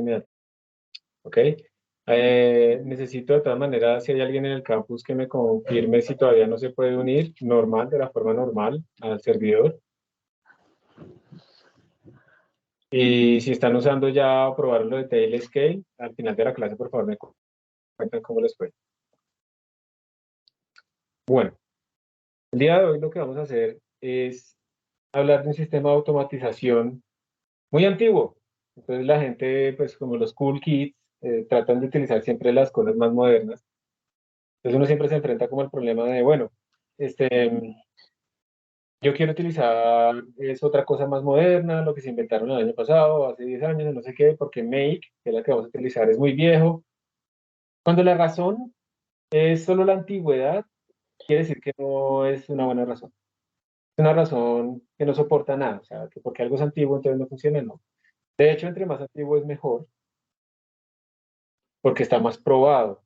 inmediato. ¿Ok? Necesito de todas maneras, si hay alguien en el campus que me confirme si todavía no se puede unir normal, de la forma normal, al servidor. Y si están usando ya o probaron lo de Tailscale, al final de la clase, por favor, me cuentan cómo les fue. Bueno, el día de hoy lo que vamos a hacer es hablar de un sistema de automatización muy antiguo. Entonces la gente, pues como los cool kids, tratan de utilizar siempre las cosas más modernas. Entonces uno siempre se enfrenta como el problema de, bueno, yo quiero utilizar es otra cosa más moderna, lo que se inventaron el año pasado, hace 10 años, no sé qué, porque Make, que es la que vamos a utilizar, es muy viejo. Cuando la razón es solo la antigüedad, quiere decir que no es una buena razón. Es una razón que no soporta nada, o sea, que porque algo es antiguo entonces no funciona, no. De hecho, entre más antiguo es mejor, porque está más probado.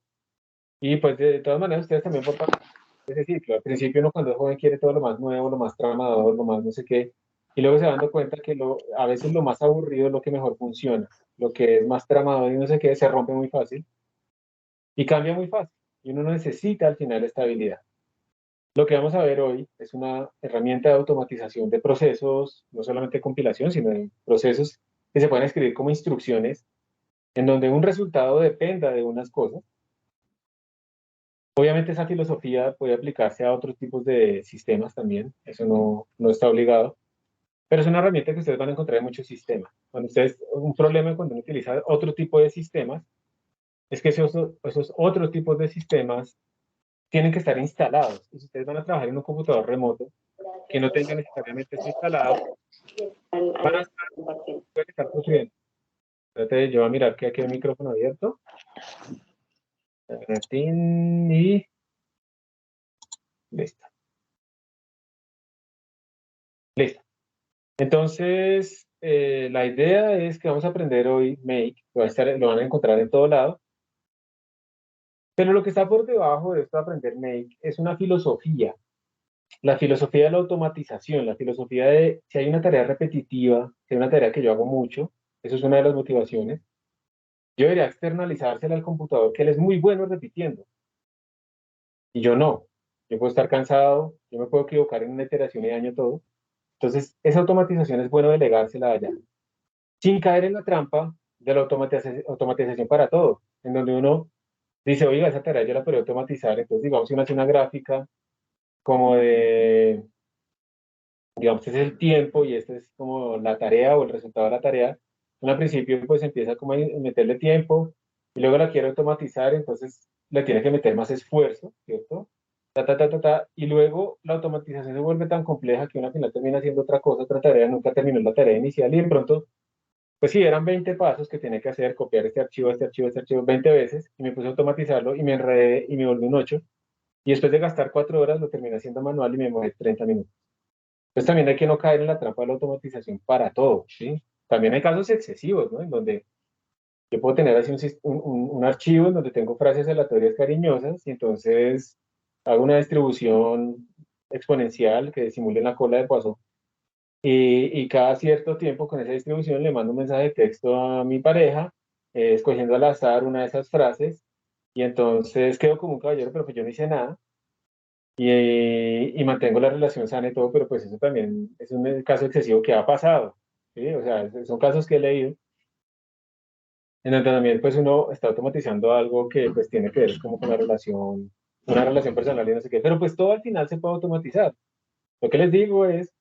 Y pues de todas maneras ustedes también por parte de ese ciclo. Al principio uno cuando es joven quiere todo lo más nuevo, lo más tramador, lo más no sé qué, y luego se va dando cuenta que a veces lo más aburrido es lo que mejor funciona. Lo que es más tramador y no sé qué se rompe muy fácil y cambia muy fácil. Y uno no necesita al final estabilidad. Lo que vamos a ver hoy es una herramienta de automatización de procesos, no solamente de compilación, sino de procesos que se pueden escribir como instrucciones, en donde un resultado dependa de unas cosas. Obviamente esa filosofía puede aplicarse a otros tipos de sistemas también, eso no está obligado, pero es una herramienta que ustedes van a encontrar en muchos sistemas. Cuando ustedes, un problema cuando uno utiliza otro tipo de sistemas, es que esos otros tipos de sistemas tienen que estar instalados. Y si ustedes van a trabajar en un computador remoto que no tenga necesariamente eso instalado, van a estar, pueden estar sufriendo. Espérate, yo voy a mirar que aquí hay el micrófono abierto. Y listo. Listo. Entonces, la idea es que vamos a aprender hoy Make, lo van a encontrar en todo lado, pero lo que está por debajo de esto de aprender Make es una filosofía, la filosofía de la automatización, la filosofía de si hay una tarea repetitiva, si hay una tarea que yo hago mucho, eso es una de las motivaciones, yo debería externalizársela al computador que él es muy bueno repitiendo, y yo no. Yo puedo estar cansado, yo me puedo equivocar en una iteración y daño todo. Entonces, esa automatización es bueno delegársela allá, sin caer en la trampa de la automatización para todo, en donde uno dice, oiga, esa tarea yo la podría automatizar. Entonces, digamos, si uno hace una gráfica como de, digamos, este es el tiempo y este es como la tarea o el resultado de la tarea, uno al principio pues empieza como a meterle tiempo y luego la quiere automatizar, entonces le tiene que meter más esfuerzo, ¿cierto? Y luego la automatización se vuelve tan compleja que uno al final termina haciendo otra cosa, otra tarea, nunca terminó la tarea inicial y de pronto pues sí, eran 20 pasos que tenía que hacer, copiar este archivo 20 veces, y me puse a automatizarlo y me enredé y me volví un 8. Y después de gastar 4 horas lo terminé haciendo manual y me demoré 30 minutos. Entonces también hay que no caer en la trampa de la automatización para todo, ¿sí? También hay casos excesivos, ¿no? En donde yo puedo tener así un archivo en donde tengo frases aleatorias cariñosas y entonces hago una distribución exponencial que simule la cola de Poisson y cada cierto tiempo con esa distribución le mando un mensaje de texto a mi pareja, escogiendo al azar una de esas frases, y entonces quedo como un caballero, pero pues yo no hice nada, y mantengo la relación sana y todo, pero pues eso también es un caso excesivo que ha pasado, ¿sí? O sea, son casos que he leído, en donde también pues uno está automatizando algo que pues tiene que ver como con una relación personal y no sé qué, pero pues todo al final se puede automatizar. Lo que les digo es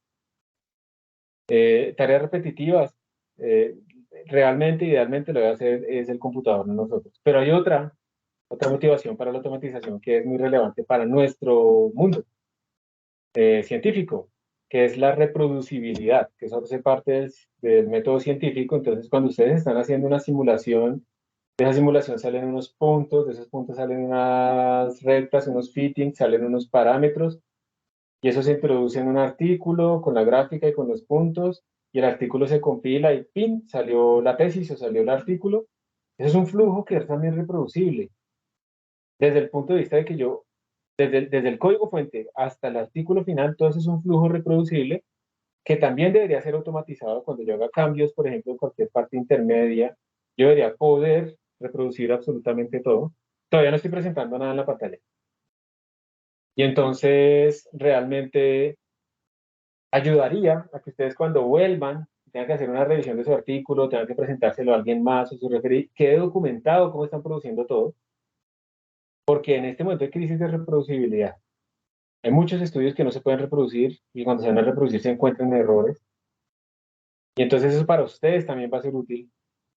tareas repetitivas, eh, realmente, idealmente lo debe hacer es el computador, no nosotros. Pero hay otra motivación para la automatización que es muy relevante para nuestro mundo científico, que es la reproducibilidad, que eso hace parte del método científico. Entonces, cuando ustedes están haciendo una simulación, de esa simulación salen unos puntos, de esos puntos salen unas rectas, unos fittings, salen unos parámetros, y eso se introduce en un artículo con la gráfica y con los puntos, y el artículo se compila y ¡pin! Salió la tesis o salió el artículo. Eso es un flujo que es también reproducible. Desde el punto de vista de que desde el código fuente hasta el artículo final, todo eso es un flujo reproducible que también debería ser automatizado cuando yo haga cambios, por ejemplo, en cualquier parte intermedia. yo debería poder reproducir absolutamente todo. Todavía no estoy presentando nada en la pantalla. Y entonces realmente ayudaría a que ustedes cuando vuelvan tengan que hacer una revisión de su artículo, tengan que presentárselo a alguien más o su referido, quede documentado cómo están produciendo todo, porque en este momento hay crisis de reproducibilidad. Hay muchos estudios que no se pueden reproducir y cuando se van a reproducir se encuentran errores. Y entonces eso para ustedes también va a ser útil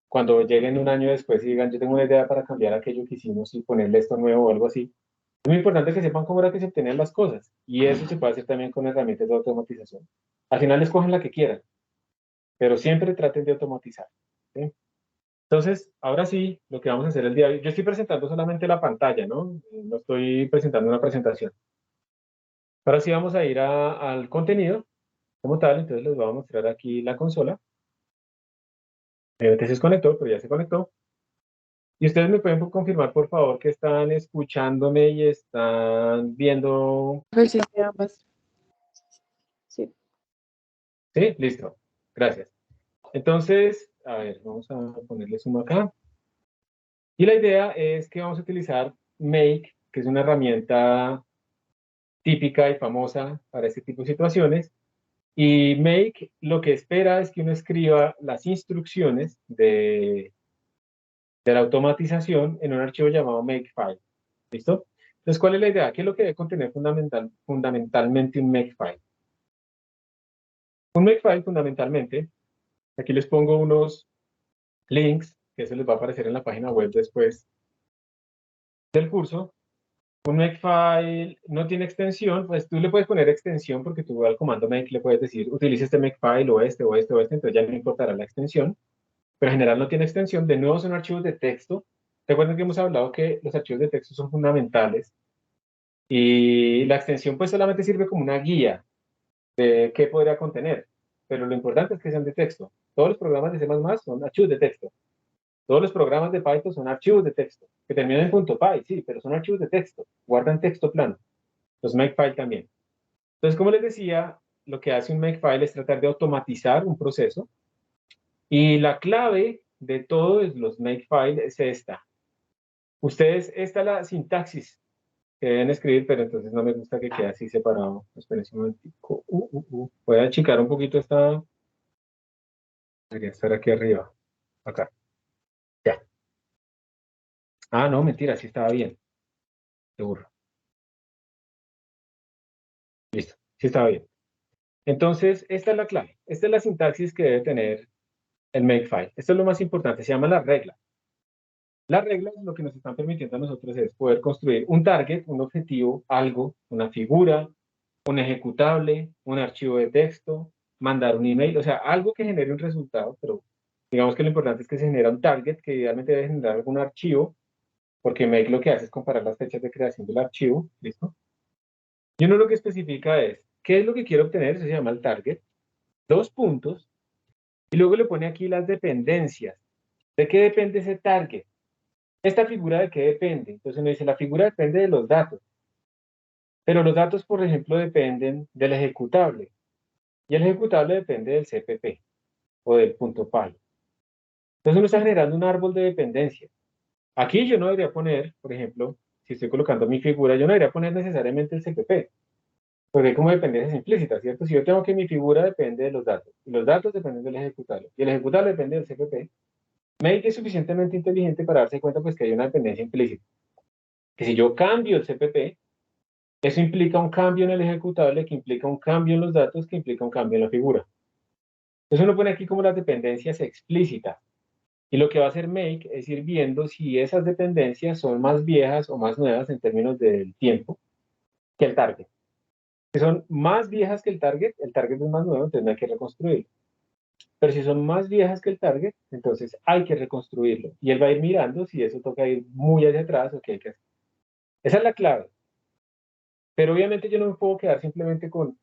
cuando lleguen un año después y digan, yo tengo una idea para cambiar aquello que hicimos y ponerle esto nuevo o algo así. Es muy importante que sepan cómo era que se obtenían las cosas. Y eso se puede hacer también con herramientas de automatización. Al final escogen la que quieran, pero siempre traten de automatizar. ¿Sí? Entonces, ahora sí, lo que vamos a hacer el día de hoy, yo estoy presentando solamente la pantalla, ¿no? No estoy presentando una presentación. Ahora sí vamos a ir al contenido como tal, entonces les voy a mostrar aquí la consola. Se desconectó, pero ya se conectó. Y ustedes me pueden confirmar, por favor, que están escuchándome y están viendo. Pues sí, ambas. Sí. Sí, listo. Gracias. Entonces, a ver, vamos a ponerle zoom acá. Y la idea es que vamos a utilizar Make, que es una herramienta típica y famosa para este tipo de situaciones. Y Make lo que espera es que uno escriba las instrucciones de la automatización en un archivo llamado Makefile. ¿Listo? Entonces, ¿cuál es la idea? ¿Qué es lo que debe contener fundamentalmente un Makefile? Un Makefile fundamentalmente, aquí les pongo unos links, que eso les va a aparecer en la página web después del curso. Un Makefile no tiene extensión, pues tú le puedes poner extensión porque tú al comando make le puedes decir utilice este Makefile o este o este o este, entonces ya no importará la extensión, pero en general no tiene extensión. De nuevo son archivos de texto. Recuerden que hemos hablado que los archivos de texto son fundamentales y la extensión pues solamente sirve como una guía de qué podría contener, pero lo importante es que sean de texto. Todos los programas de C++ son archivos de texto. Todos los programas de Python son archivos de texto, que terminan en .py, sí, pero son archivos de texto, guardan texto plano. Los Makefile también. Entonces, como les decía, lo que hace un Makefile es tratar de automatizar un proceso, y la clave de todos los Makefile es esta. Ustedes, esta es la sintaxis que deben escribir, pero entonces no me gusta que quede así separado. Esperen un momentico. Voy a achicar un poquito esta. Debería estar aquí arriba. Acá. Ya. Ah, no, mentira, sí estaba bien. Seguro. Listo. Sí estaba bien. Entonces, esta es la clave. Esta es la sintaxis que debe tener el Makefile. Esto es lo más importante. Se llama la regla. Las reglas lo que nos están permitiendo a nosotros es poder construir un target, un objetivo, algo, una figura, un ejecutable, un archivo de texto, mandar un email, o sea, algo que genere un resultado, pero digamos que lo importante es que se genera un target que idealmente debe generar algún archivo, porque Make lo que hace es comparar las fechas de creación del archivo, ¿listo? Y uno lo que especifica es, ¿qué es lo que quiero obtener? Eso se llama el target, dos puntos, y luego le pone aquí las dependencias. ¿De qué depende ese target? ¿Esta figura de qué depende? Entonces uno dice, la figura depende de los datos, pero los datos, por ejemplo, dependen del ejecutable, y el ejecutable depende del CPP o del punto .py. Entonces uno está generando un árbol de dependencia. Aquí yo no debería poner, por ejemplo, si estoy colocando mi figura, yo no debería poner necesariamente el CPP, porque hay como dependencias implícitas, ¿cierto? Si yo tengo que mi figura depende de los datos, y los datos dependen del ejecutable, y el ejecutable depende del CPP, Make es suficientemente inteligente para darse cuenta pues que hay una dependencia implícita. Que si yo cambio el CPP, eso implica un cambio en el ejecutable, que implica un cambio en los datos, que implica un cambio en la figura. Entonces uno pone aquí como las dependencias explícitas. Y lo que va a hacer Make es ir viendo si esas dependencias son más viejas o más nuevas en términos del tiempo que el target. Si son más viejas que el target es más nuevo, entonces no hay que reconstruirlo. Pero si son más viejas que el target, entonces hay que reconstruirlo. Y él va a ir mirando si eso toca ir muy hacia atrás o qué hay que hacer. Esa es la clave. Pero obviamente yo no me puedo quedar simplemente con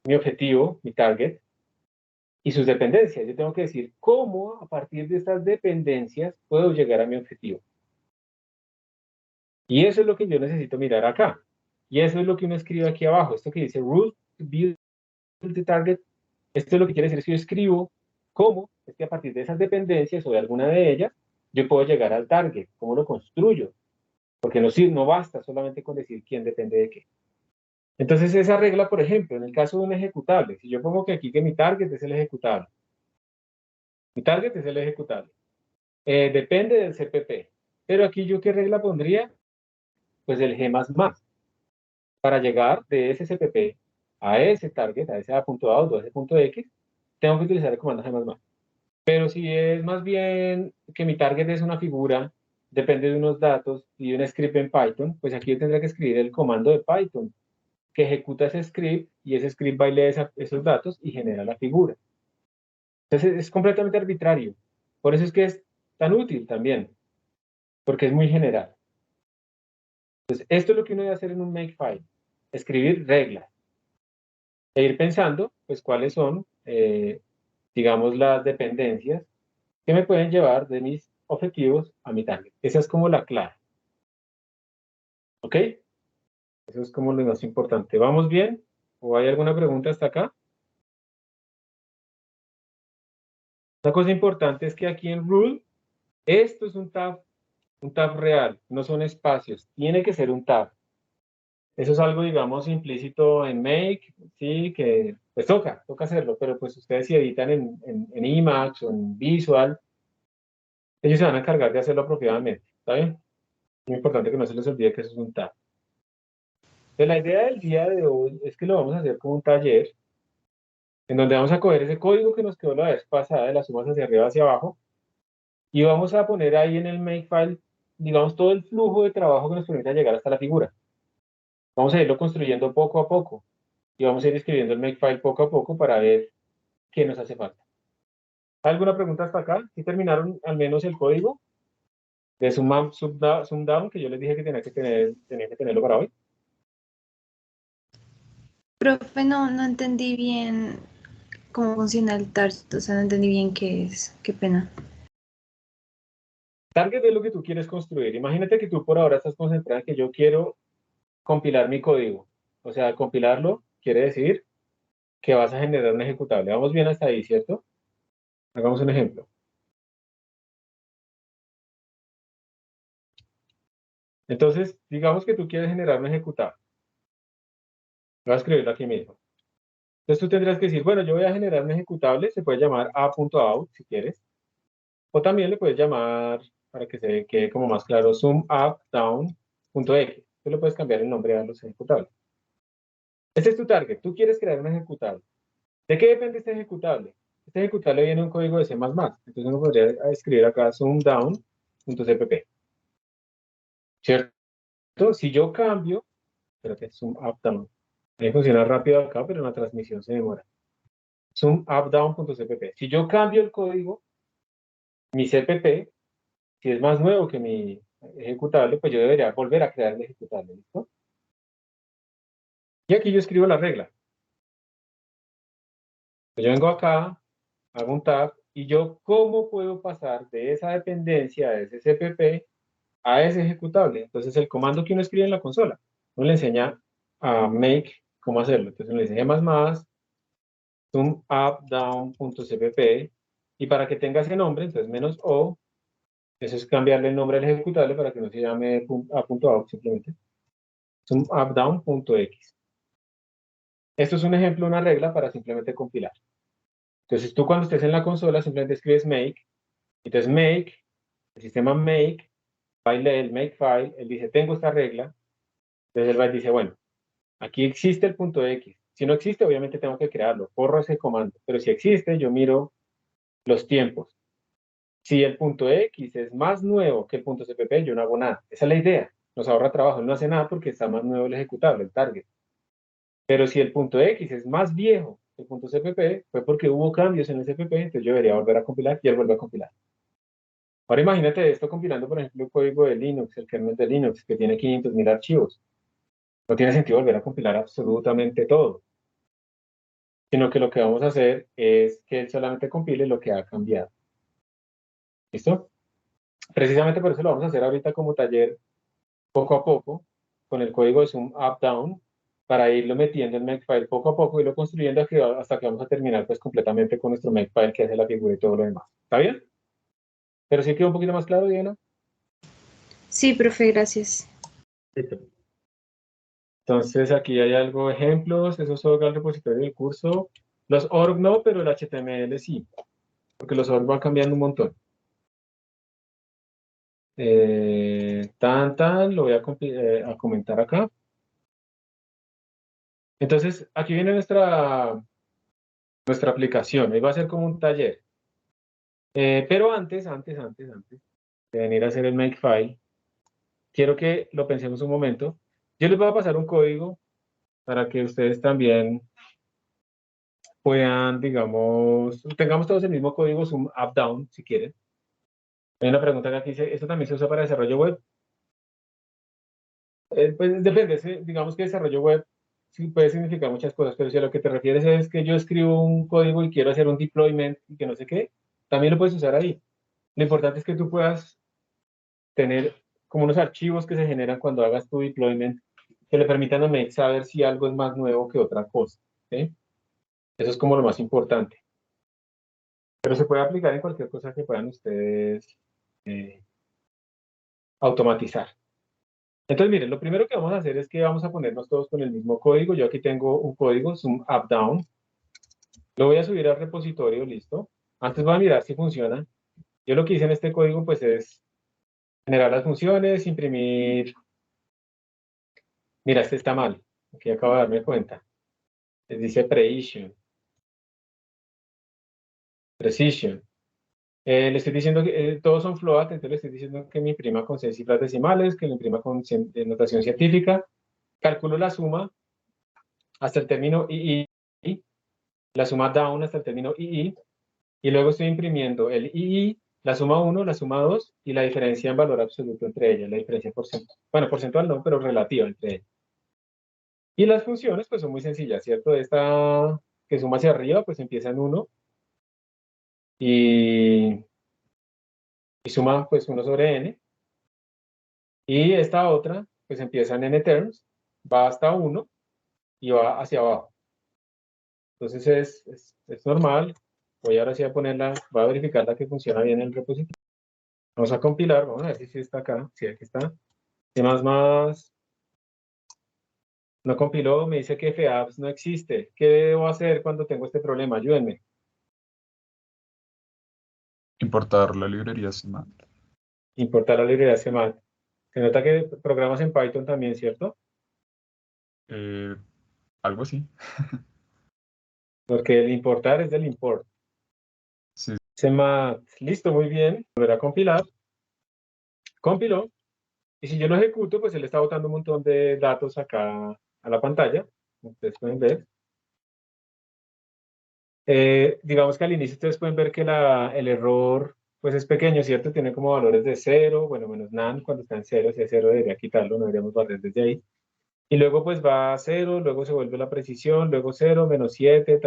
mi objetivo, mi target, y sus dependencias. Yo tengo que decir cómo a partir de estas dependencias puedo llegar a mi objetivo. Y eso es lo que yo necesito mirar acá. Y eso es lo que uno escribe aquí abajo. Esto que dice rule to build the target. Esto es lo que quiere decir si yo escribo cómo es que a partir de esas dependencias o de alguna de ellas yo puedo llegar al target, cómo lo construyo, porque no basta solamente con decir quién depende de qué. Entonces esa regla, por ejemplo, en el caso de un ejecutable, si yo pongo que aquí que mi target es el ejecutable, mi target es el ejecutable, depende del CPP, pero aquí yo qué regla pondría, pues el G++, para llegar de ese CPP a ese target, a ese A.out o a ese punto X, tengo que utilizar el comando G++. Pero si es más bien que mi target es una figura, depende de unos datos y de un script en Python, pues aquí yo tendré que escribir el comando de Python que ejecuta ese script y ese script va y lee esos datos y genera la figura. Entonces es completamente arbitrario. Por eso es que es tan útil también, porque es muy general. Entonces esto es lo que uno debe hacer en un makefile, escribir reglas e ir pensando pues cuáles son, digamos, las dependencias que me pueden llevar de mis objetivos a mi target. Esa es como la clave. ¿Ok? Eso es como lo más importante. ¿Vamos bien? ¿O hay alguna pregunta hasta acá? Una cosa importante es que aquí en Rule, esto es un tab real, no son espacios, tiene que ser un tab. Eso es algo, digamos, implícito en Make, sí, que pues toca hacerlo, pero pues ustedes si editan en Emacs o en Visual, ellos se van a encargar de hacerlo apropiadamente, ¿está bien? Es muy importante que no se les olvide que eso es un tab. Entonces, la idea del día de hoy es que lo vamos a hacer como un taller, en donde vamos a coger ese código que nos quedó la vez pasada de las sumas hacia arriba hacia abajo, y vamos a poner ahí en el makefile, digamos, todo el flujo de trabajo que nos permita llegar hasta la figura. Vamos a irlo construyendo poco a poco, y vamos a ir escribiendo el makefile poco a poco para ver qué nos hace falta. ¿Alguna pregunta hasta acá? ¿Sí terminaron al menos el código de sum up, sum down, que yo les dije que tenía que tenerlo para hoy? Profe, no entendí bien cómo funciona el target, o sea, no entendí bien qué es, qué pena. Target es lo que tú quieres construir. Imagínate que tú por ahora estás concentrada en que yo quiero compilar mi código. O sea, compilarlo quiere decir que vas a generar un ejecutable. Vamos bien hasta ahí, ¿cierto? Hagamos un ejemplo. Entonces, digamos que tú quieres generar un ejecutable. Voy a escribirlo aquí mismo. Entonces tú tendrás que decir, bueno, yo voy a generar un ejecutable, se puede llamar a.out si quieres, o también le puedes llamar, para que se quede como más claro, sumUpDown.x. Tú le puedes cambiar el nombre a los ejecutables. Este es tu target, tú quieres crear un ejecutable. ¿De qué depende este ejecutable? Este ejecutable viene en un código de C++, entonces uno podría escribir acá sumDown.cpp. ¿Cierto? Si yo cambio, espérate, sumUpDown. Ahí funciona rápido acá, pero en la transmisión se demora. SumUpDown.cpp. Si yo cambio el código, mi CPP, si es más nuevo que mi ejecutable, pues yo debería volver a crear el ejecutable, ¿listo? Y aquí yo escribo la regla. Yo vengo acá, hago un tab, y yo, ¿cómo puedo pasar de esa dependencia, de ese CPP, a ese ejecutable? Entonces, el comando que uno escribe en la consola, uno le enseña a make cómo hacerlo. Entonces, uno le dice G++, sumUpDown.cpp, y para que tenga ese nombre, entonces -o, eso es cambiarle el nombre al ejecutable para que no se llame a.out simplemente, sumUpDown.x. Esto es un ejemplo, una regla para simplemente compilar. Entonces tú cuando estés en la consola simplemente escribes make, entonces make, el sistema make, va y lee el makefile, él dice tengo esta regla, entonces él va y dice bueno, aquí existe el punto X, si no existe obviamente tengo que crearlo, corro ese comando, pero si existe yo miro los tiempos. Si el punto X es más nuevo que el punto CPP, yo no hago nada. Esa es la idea. Nos ahorra trabajo. Él no hace nada porque está más nuevo el ejecutable, el target. Pero si el punto X es más viejo que el punto CPP, fue porque hubo cambios en el CPP, entonces yo debería volver a compilar y él vuelve a compilar. Ahora imagínate esto compilando, por ejemplo, el código de Linux, el kernel de Linux, que tiene 500.000 archivos. No tiene sentido volver a compilar absolutamente todo, sino que lo que vamos a hacer es que él solamente compile lo que ha cambiado. ¿Listo? Precisamente por eso lo vamos a hacer ahorita como taller poco a poco, con el código de sum up down, para irlo metiendo en makefile poco a poco y lo construyendo hasta que vamos a terminar pues completamente con nuestro makefile que hace la figura y todo lo demás. ¿Está bien? Pero sí quedó un poquito más claro, Diana. Sí, profe, gracias. Listo. Entonces aquí hay algo, ejemplos, eso es todo el repositorio del curso. Los org no, pero el HTML sí, porque los org van cambiando un montón. Lo voy a comentar acá. Entonces, aquí viene nuestra aplicación. Ahí va a ser como un taller. Pero antes de venir a hacer el Makefile, quiero que lo pensemos un momento. Yo les voy a pasar un código para que ustedes también puedan, digamos, tengamos todos el mismo código Zoom Up Down, si quieren. Hay una pregunta que aquí dice, ¿esto también se usa para desarrollo web? Pues depende, digamos que desarrollo web sí puede significar muchas cosas, pero si a lo que te refieres es que yo escribo un código y quiero hacer un deployment y que no sé qué, también lo puedes usar ahí. Lo importante es que tú puedas tener como unos archivos que se generan cuando hagas tu deployment que le permitan a Make saber si algo es más nuevo que otra cosa. ¿Sí? Eso es como lo más importante. Pero se puede aplicar en cualquier cosa que puedan ustedes eh, automatizar. Entonces, miren, lo primero que vamos a hacer es que vamos a ponernos todos con el mismo código. Yo aquí tengo un código, Zoom Up Down. Lo voy a subir al repositorio, listo. Antes voy a mirar si funciona. Yo lo que hice en este código, pues, es generar las funciones, imprimir. Mira, este está mal. Aquí acabo de darme cuenta. Les dice precision. Le estoy diciendo que todos son float, entonces le estoy diciendo que me imprima con 6 cifras decimales, que lo imprima con notación científica. Calculo la suma hasta el término II, la suma down hasta el término II, y luego estoy imprimiendo el II, la suma 1, la suma 2 y la diferencia en valor absoluto entre ellas, la diferencia porcentual. Bueno, porcentual no, pero relativa entre ellas. Y las funciones, pues son muy sencillas, ¿cierto? Esta que suma hacia arriba, pues empieza en 1 y, y suma pues 1 sobre n. Y esta otra, pues empieza en n terms, va hasta 1 y va hacia abajo. Entonces es normal. Voy ahora sí a ponerla, voy a verificarla que funciona bien en el repositorio. Vamos a compilar, vamos a ver si está acá. Sí, aquí está. C++ no compiló, me dice que FAPS no existe. ¿Qué debo hacer cuando tengo este problema? Ayúdenme. Importar la librería CMAT. Importar la librería CMAT. Se nota que programas en Python también, ¿cierto? Algo así. Porque el importar es del import. Sí. CMAT, listo, muy bien. Volver a compilar. Compiló. Y si yo lo ejecuto, pues él está botando un montón de datos acá a la pantalla. Ustedes pueden ver. Digamos que al inicio ustedes pueden ver que el error pues es pequeño, ¿cierto? Tiene como valores de 0, bueno, menos none cuando está en 0, si es 0 debería quitarlo, no deberíamos barrer desde ahí. Y luego pues va a 0, luego se vuelve la precisión, luego 0, menos 7,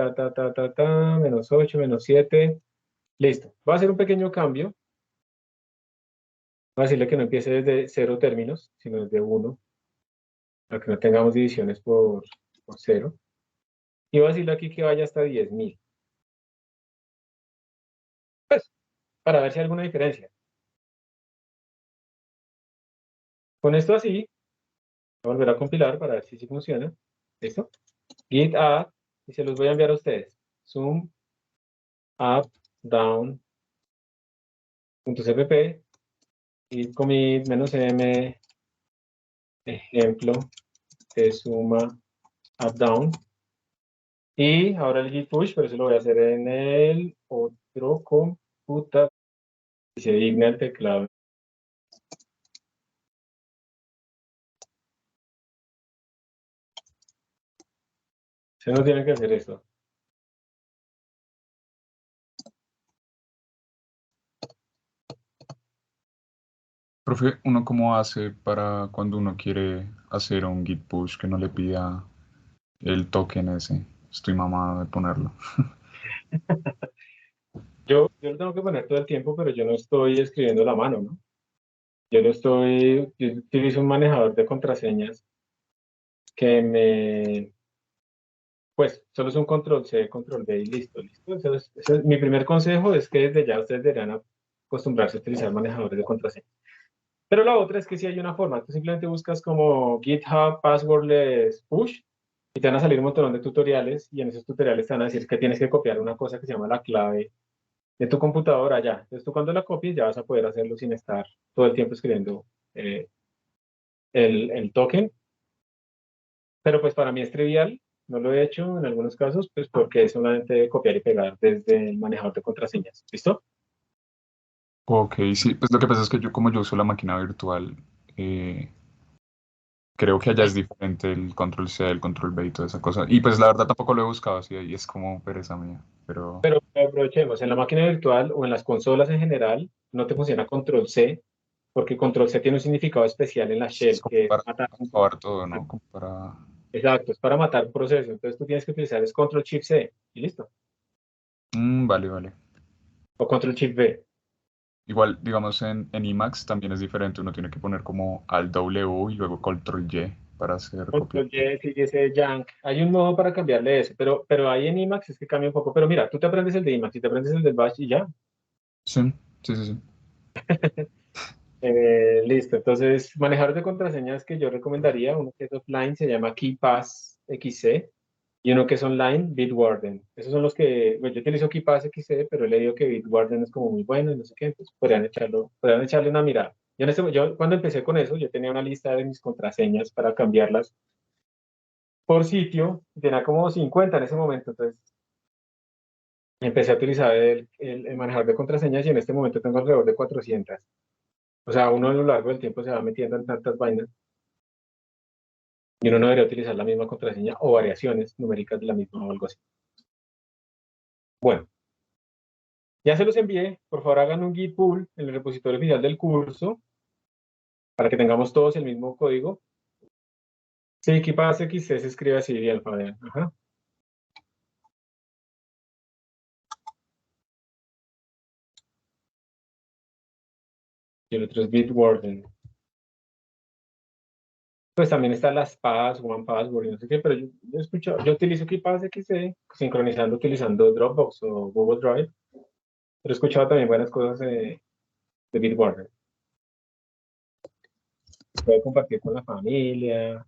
menos 8, menos 7. Listo. Va a hacer un pequeño cambio. Va a decirle que no empiece desde 0 términos, sino desde 1, para que no tengamos divisiones por 0. Y va a decirle aquí que vaya hasta 10.000. Pues, para ver si hay alguna diferencia. Con esto así, voy a volver a compilar para ver si funciona. ¿Listo? Git add, y se los voy a enviar a ustedes. Zoom up down.cpp y commit -m ejemplo de suma up down. Y ahora el git push, pero eso lo voy a hacer en el otro computador. Se digna el teclado. Se no tiene que hacer esto. Profe, ¿uno cómo hace para cuando uno quiere hacer un git push que no le pida el token ese? Estoy mamado de ponerlo. Yo lo tengo que poner todo el tiempo, pero yo no estoy escribiendo a la mano, ¿no? Yo utilizo un manejador de contraseñas que pues, solo es un control C, control V y listo, listo. Mi primer consejo es que desde ya ustedes deberían acostumbrarse a utilizar manejadores de contraseña. Pero la otra es que si hay una forma, tú simplemente buscas como GitHub passwordless push y te van a salir un montón de tutoriales y en esos tutoriales te van a decir que tienes que copiar una cosa que se llama la clave de tu computadora ya. Entonces tú cuando la copies ya vas a poder hacerlo sin estar todo el tiempo escribiendo el token. Pero pues para mí es trivial, no lo he hecho en algunos casos, pues porque es solamente copiar y pegar desde el manejador de contraseñas. ¿Listo? Ok, sí, pues lo que pasa es que yo, como yo uso la máquina virtual, eh, creo que allá es diferente el control C, el control B y toda esa cosa. Y pues la verdad tampoco lo he buscado así, y es como pereza mía, pero Pero aprovechemos, en la máquina virtual o en las consolas en general, no te funciona control C, porque control C tiene un significado especial en la es shell, como que es para matar un acabar todo, ¿no? Como para... exacto, es para matar un proceso. Entonces tú tienes que utilizar es control shift C y listo. Vale, vale. O control shift V. Igual, digamos, en Emacs también es diferente. Uno tiene que poner como al W y luego control Y para hacer copia. Control Y, sigue ese Yank. Hay un modo para cambiarle ese, pero ahí en Emacs es que cambia un poco. Pero mira, tú te aprendes el de Emacs y te aprendes el del Bash y ya. Sí, sí, sí, sí. Listo. Entonces, manejadores de contraseñas que yo recomendaría, uno que es offline se llama KeePass XC y uno que es online, Bitwarden. Esos son los que, bueno, yo utilizo KeePass XC, pero he leído que Bitwarden es como muy bueno y no sé qué, entonces podrían echarle una mirada. Yo cuando empecé con eso, yo tenía una lista de mis contraseñas para cambiarlas por sitio, tenía como 50 en ese momento, entonces empecé a utilizar el manejador de contraseñas y en este momento tengo alrededor de 400. O sea, uno a lo largo del tiempo se va metiendo en tantas vainas y uno no debería utilizar la misma contraseña o variaciones numéricas de la misma o algo así. Bueno, ya se los envié. Por favor, hagan un git pull en el repositorio oficial del curso para que tengamos todos el mismo código. Sí, ¿qué pasa? XC se escribe así, bien, Fabián. Ajá. Y el otro es Bitwarden. Pues también están las PAS, One Password y no sé qué, pero yo utilizo KeePass XC sincronizando utilizando Dropbox o Google Drive, pero he escuchado también buenas cosas de Bitwarden. Se puede compartir con la familia,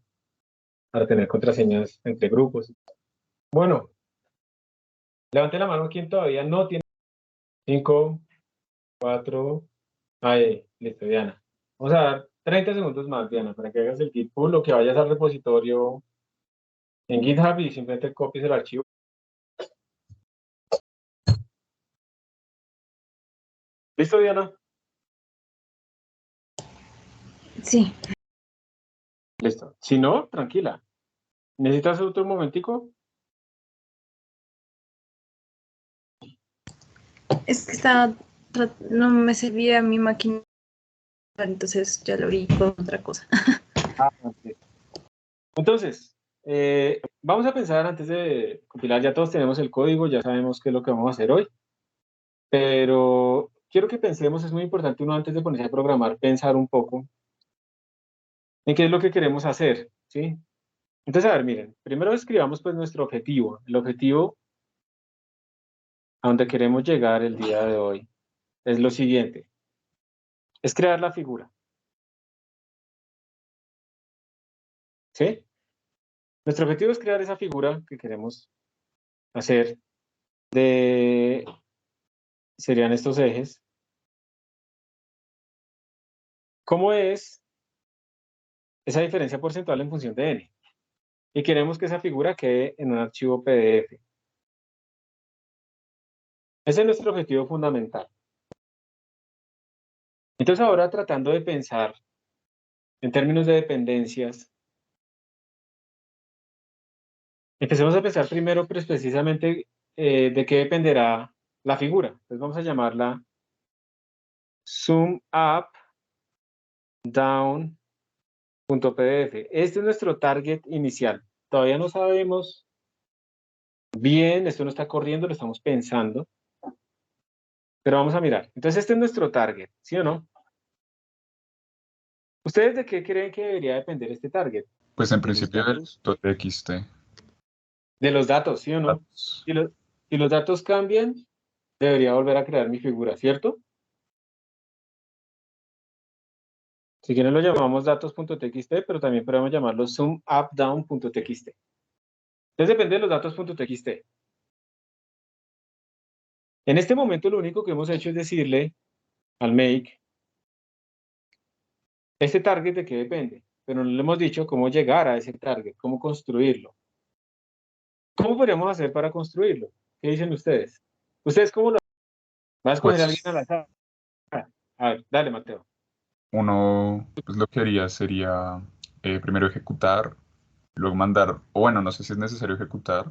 para tener contraseñas entre grupos. Bueno, levante la mano quien todavía no tiene 5, 4, ahí, listo, Diana. Vamos a dar 30 segundos más, Diana, para que hagas el git pull o que vayas al repositorio en GitHub y simplemente copies el archivo. ¿Listo, Diana? Sí, Listo. Si no, tranquila. ¿Necesitas otro momentico? es que no me servía mi máquina, entonces ya lo abrí con otra cosa. Ok. Entonces, vamos a pensar antes de compilar, ya todos tenemos el código, ya sabemos qué es lo que vamos a hacer hoy, pero quiero que pensemos, es muy importante uno antes de ponerse a programar, pensar un poco en qué es lo que queremos hacer, ¿sí? Entonces, a ver, miren, primero escribamos pues nuestro objetivo. El objetivo a donde queremos llegar el día de hoy es lo siguiente, es crear la figura, ¿sí? Nuestro objetivo es crear esa figura que queremos hacer de, serían estos ejes. ¿Cómo es esa diferencia porcentual en función de n? Y queremos que esa figura quede en un archivo PDF. Ese es nuestro objetivo fundamental. Entonces ahora tratando de pensar en términos de dependencias, empecemos a pensar primero pues, precisamente de qué dependerá la figura. Entonces vamos a llamarla sum up down.pdf. Este es nuestro target inicial. Todavía no sabemos bien, esto no está corriendo, lo estamos pensando, pero vamos a mirar. Entonces este es nuestro target, ¿sí o no? ¿Ustedes de qué creen que debería depender este target? Pues en ¿De los principio del datos? .txt. De los datos, ¿sí o no? Si los datos cambian, debería volver a crear mi figura, ¿cierto? Si quieren lo llamamos datos.txt, pero también podemos llamarlo sumUpDown.txt. Entonces depende de los datos.txt. En este momento lo único que hemos hecho es decirle al make, este target de qué depende, pero no le hemos dicho cómo llegar a ese target, cómo construirlo. ¿Cómo podríamos hacer para construirlo? ¿Qué dicen ustedes? ¿Ustedes cómo lo hacen? ¿Va a escoger a alguien al azar? A ver, dale, Mateo. Uno, pues lo que haría sería primero ejecutar, luego mandar, o bueno, no sé si es necesario ejecutar,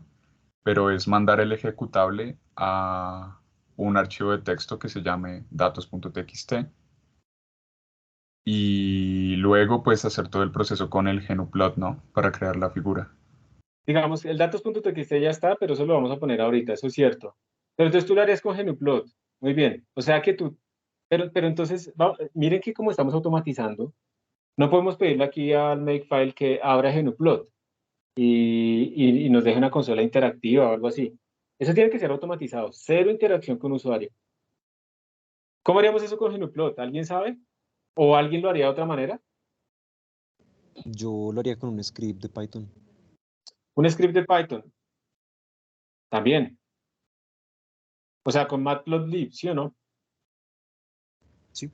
pero es mandar el ejecutable a un archivo de texto que se llame datos.txt y luego pues hacer todo el proceso con el genuplot, ¿no? Para crear la figura. Digamos, el datos.txt ya está, pero eso lo vamos a poner ahorita, eso es cierto. Pero entonces tú lo harías con Genuplot. Muy bien. O sea que tú, pero entonces, miren que como estamos automatizando, no podemos pedirle aquí al Makefile que abra Genuplot y nos deje una consola interactiva o algo así. Eso tiene que ser automatizado, cero interacción con usuario. ¿Cómo haríamos eso con Genuplot? ¿Alguien sabe? ¿O alguien lo haría de otra manera? Yo lo haría con un script de Python. Un script de Python. También. O sea, con matplotlib, ¿sí o no? Sí.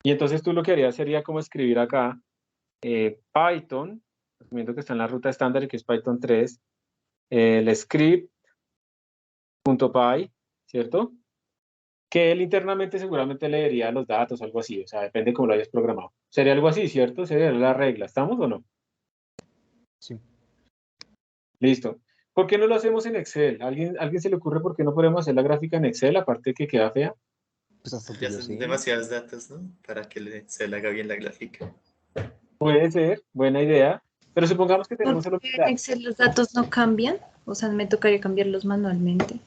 Y entonces tú lo que harías sería como escribir acá Python, asumiendo que está en la ruta estándar y que es Python 3, el script.py, ¿cierto? Que él internamente seguramente leería los datos, algo así, o sea, depende de cómo lo hayas programado. Sería algo así, ¿cierto? Sería la regla, ¿estamos o no? Sí. Listo. ¿Por qué no lo hacemos en Excel? ¿Alguien se le ocurre por qué no podemos hacer la gráfica en Excel, aparte de que queda fea? Pues hasta Ya donde yo son sé. demasiados datos, ¿no? Para que se le haga bien la gráfica. Puede ser, buena idea, pero supongamos que tenemos solo Porque en Excel los datos no cambian, o sea, me tocaría cambiarlos manualmente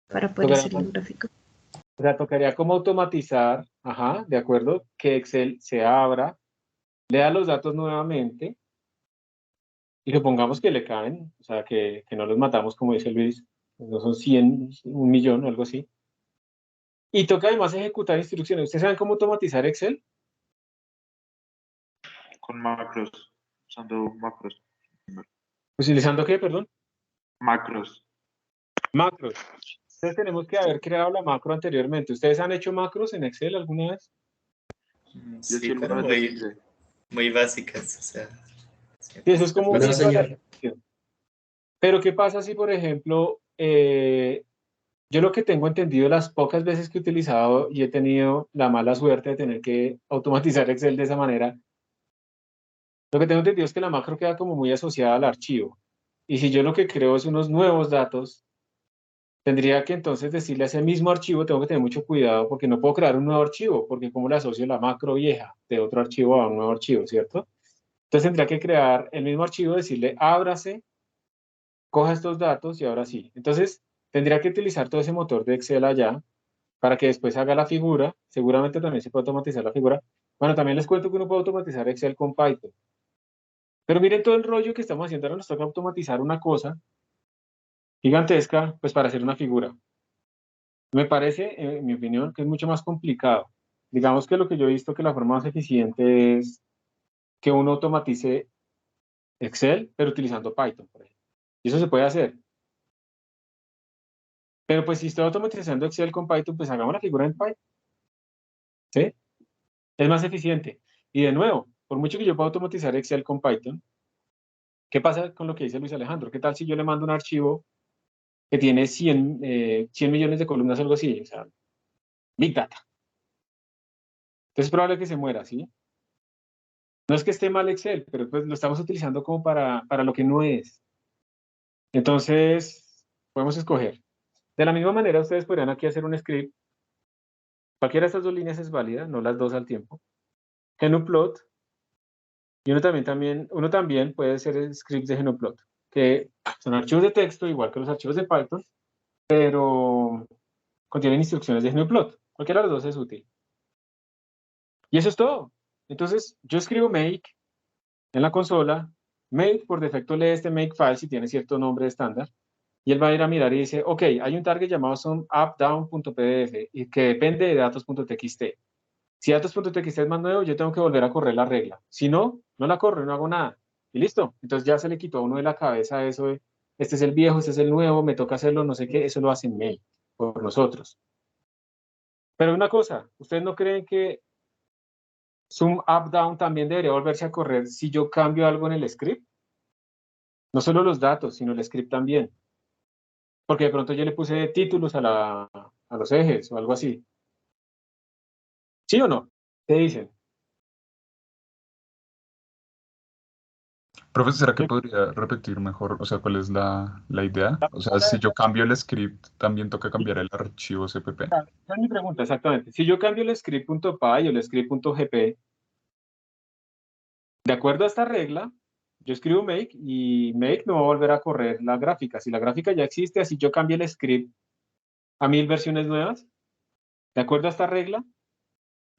para poder hacer el gráfico. O sea, tocaría como automatizar, ajá, de acuerdo, que Excel se abra, lea los datos nuevamente y supongamos que le caen, o sea, que no los matamos, como dice Luis, no son 100, 1.000.000 o algo así. Y toca además ejecutar instrucciones. ¿Ustedes saben cómo automatizar Excel? Con macros, usando macros. ¿Utilizando qué, perdón? Macros. Macros. Entonces tenemos que haber creado la macro anteriormente. ¿Ustedes han hecho macros en Excel alguna vez? Yo Sí, sí alguna pero vez lo hice. muy básicas, o sea. Sí, eso es como... Bueno, señor. Pero ¿qué pasa si, por ejemplo, yo lo que tengo entendido, las pocas veces que he utilizado y he tenido la mala suerte de tener que automatizar Excel de esa manera, lo que tengo entendido es que la macro queda como muy asociada al archivo. Y si yo lo que creo es unos nuevos datos, tendría que entonces decirle a ese mismo archivo, tengo que tener mucho cuidado porque no puedo crear un nuevo archivo, porque como le asocio la macro vieja de otro archivo a un nuevo archivo, ¿cierto? Entonces tendría que crear el mismo archivo, decirle ábrase, coja estos datos y ahora sí. Entonces tendría que utilizar todo ese motor de Excel allá para que después haga la figura. Seguramente también se puede automatizar la figura. Bueno, también les cuento que uno puede automatizar Excel con Python. Pero miren todo el rollo que estamos haciendo. Ahora nos toca automatizar una cosa gigantesca, pues para hacer una figura. Me parece, en mi opinión, que es mucho más complicado. Digamos que lo que yo he visto que la forma más eficiente es que uno automatice Excel, pero utilizando Python, por ejemplo. Y eso se puede hacer. Pero pues si estoy automatizando Excel con Python, pues hagamos la figura en Python. ¿Sí? Es más eficiente. Y de nuevo, por mucho que yo pueda automatizar Excel con Python, ¿qué pasa con lo que dice Luis Alejandro? ¿Qué tal si yo le mando un archivo que tiene 100 millones de columnas o algo así? O sea, Big Data. Entonces es probable que se muera, ¿sí? No es que esté mal Excel, pero pues lo estamos utilizando como para lo que no es. Entonces, podemos escoger. De la misma manera, ustedes podrían aquí hacer un script. Cualquiera de estas dos líneas es válida, no las dos al tiempo. Genuplot. Y uno también puede hacer scripts de Genuplot, que son archivos de texto, igual que los archivos de Python, pero contienen instrucciones de Genuplot. Cualquiera de los dos es útil. Y eso es todo. Entonces, yo escribo make en la consola. Make, por defecto, lee este makefile si tiene cierto nombre estándar. Y él va a ir a mirar y dice, ok, hay un target llamado sumUpDown.pdf y que depende de datos.txt. Si datos.txt es más nuevo, yo tengo que volver a correr la regla. Si no, no la corro, no hago nada. Y listo. Entonces ya se le quitó a uno de la cabeza eso de, este es el viejo, este es el nuevo, me toca hacerlo, no sé qué, eso lo hacen Make por nosotros. Pero una cosa, ¿ustedes no creen que Zoom Up Down también debería volverse a correr si yo cambio algo en el script? No solo los datos, sino el script también. Porque de pronto yo le puse títulos a los ejes o algo así. ¿Sí o no? ¿Qué dicen? Profe, ¿será que podría repetir mejor? O sea, ¿cuál es la idea? O sea, si yo cambio el script, también toca cambiar el archivo CPP. Esa es mi pregunta, exactamente. Si yo cambio el script.py o el script.gp, de acuerdo a esta regla, yo escribo make y make no va a volver a correr la gráfica. Si la gráfica ya existe, así yo cambio el script a 1000 versiones nuevas, de acuerdo a esta regla,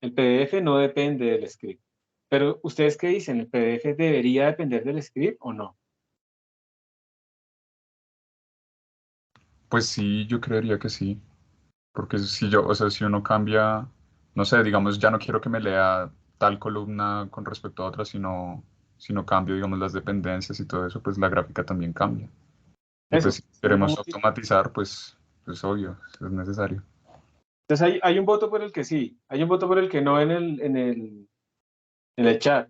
el PDF no depende del script. Pero, ¿ustedes qué dicen? ¿El PDF debería depender del script o no? Pues sí, yo creería que sí. Porque si yo, o sea, si uno cambia, no sé, digamos, ya no quiero que me lea tal columna con respecto a otra, sino cambio, digamos, las dependencias y todo eso, pues la gráfica también cambia. Y pues Eso. si queremos automatizar, pues obvio, es necesario. Entonces hay un voto por el que sí, hay un voto por el que no en el chat.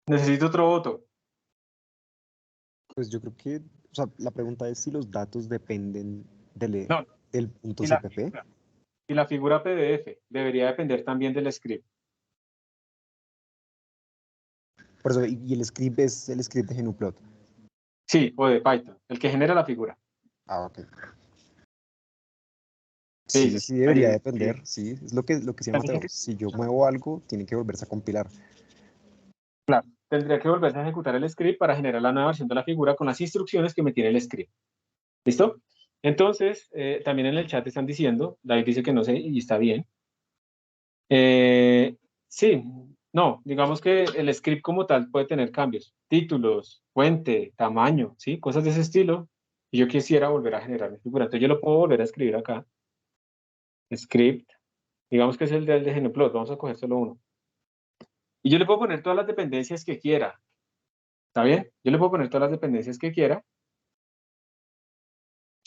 Necesito otro voto. Pues yo creo que, o sea, la pregunta es si los datos dependen del, No, del punto y la CPP. figura, y la figura PDF debería depender también del script. Por eso, y el script es el script de GnuPlot. Sí, o de Python, el que genera la figura. Ah, ok. Sí, Sí, sí debería depender, sí. Es lo que se llama Así Mateo. que, Si yo muevo algo, tiene que volverse a compilar. claro, tendría que volverse a ejecutar el script para generar la nueva versión de la figura con las instrucciones que me tiene el script. ¿Listo? Entonces, también en el chat están diciendo, David dice que no sé y está bien. Sí, no, digamos que el script como tal puede tener cambios, títulos, fuente, tamaño, ¿sí? Cosas de ese estilo. Y yo quisiera volver a generar mi figura. Entonces yo lo puedo volver a escribir acá. Script, digamos que es el de GnuPlot, vamos a coger solo uno. Y yo le puedo poner todas las dependencias que quiera. ¿Está bien? Yo le puedo poner todas las dependencias que quiera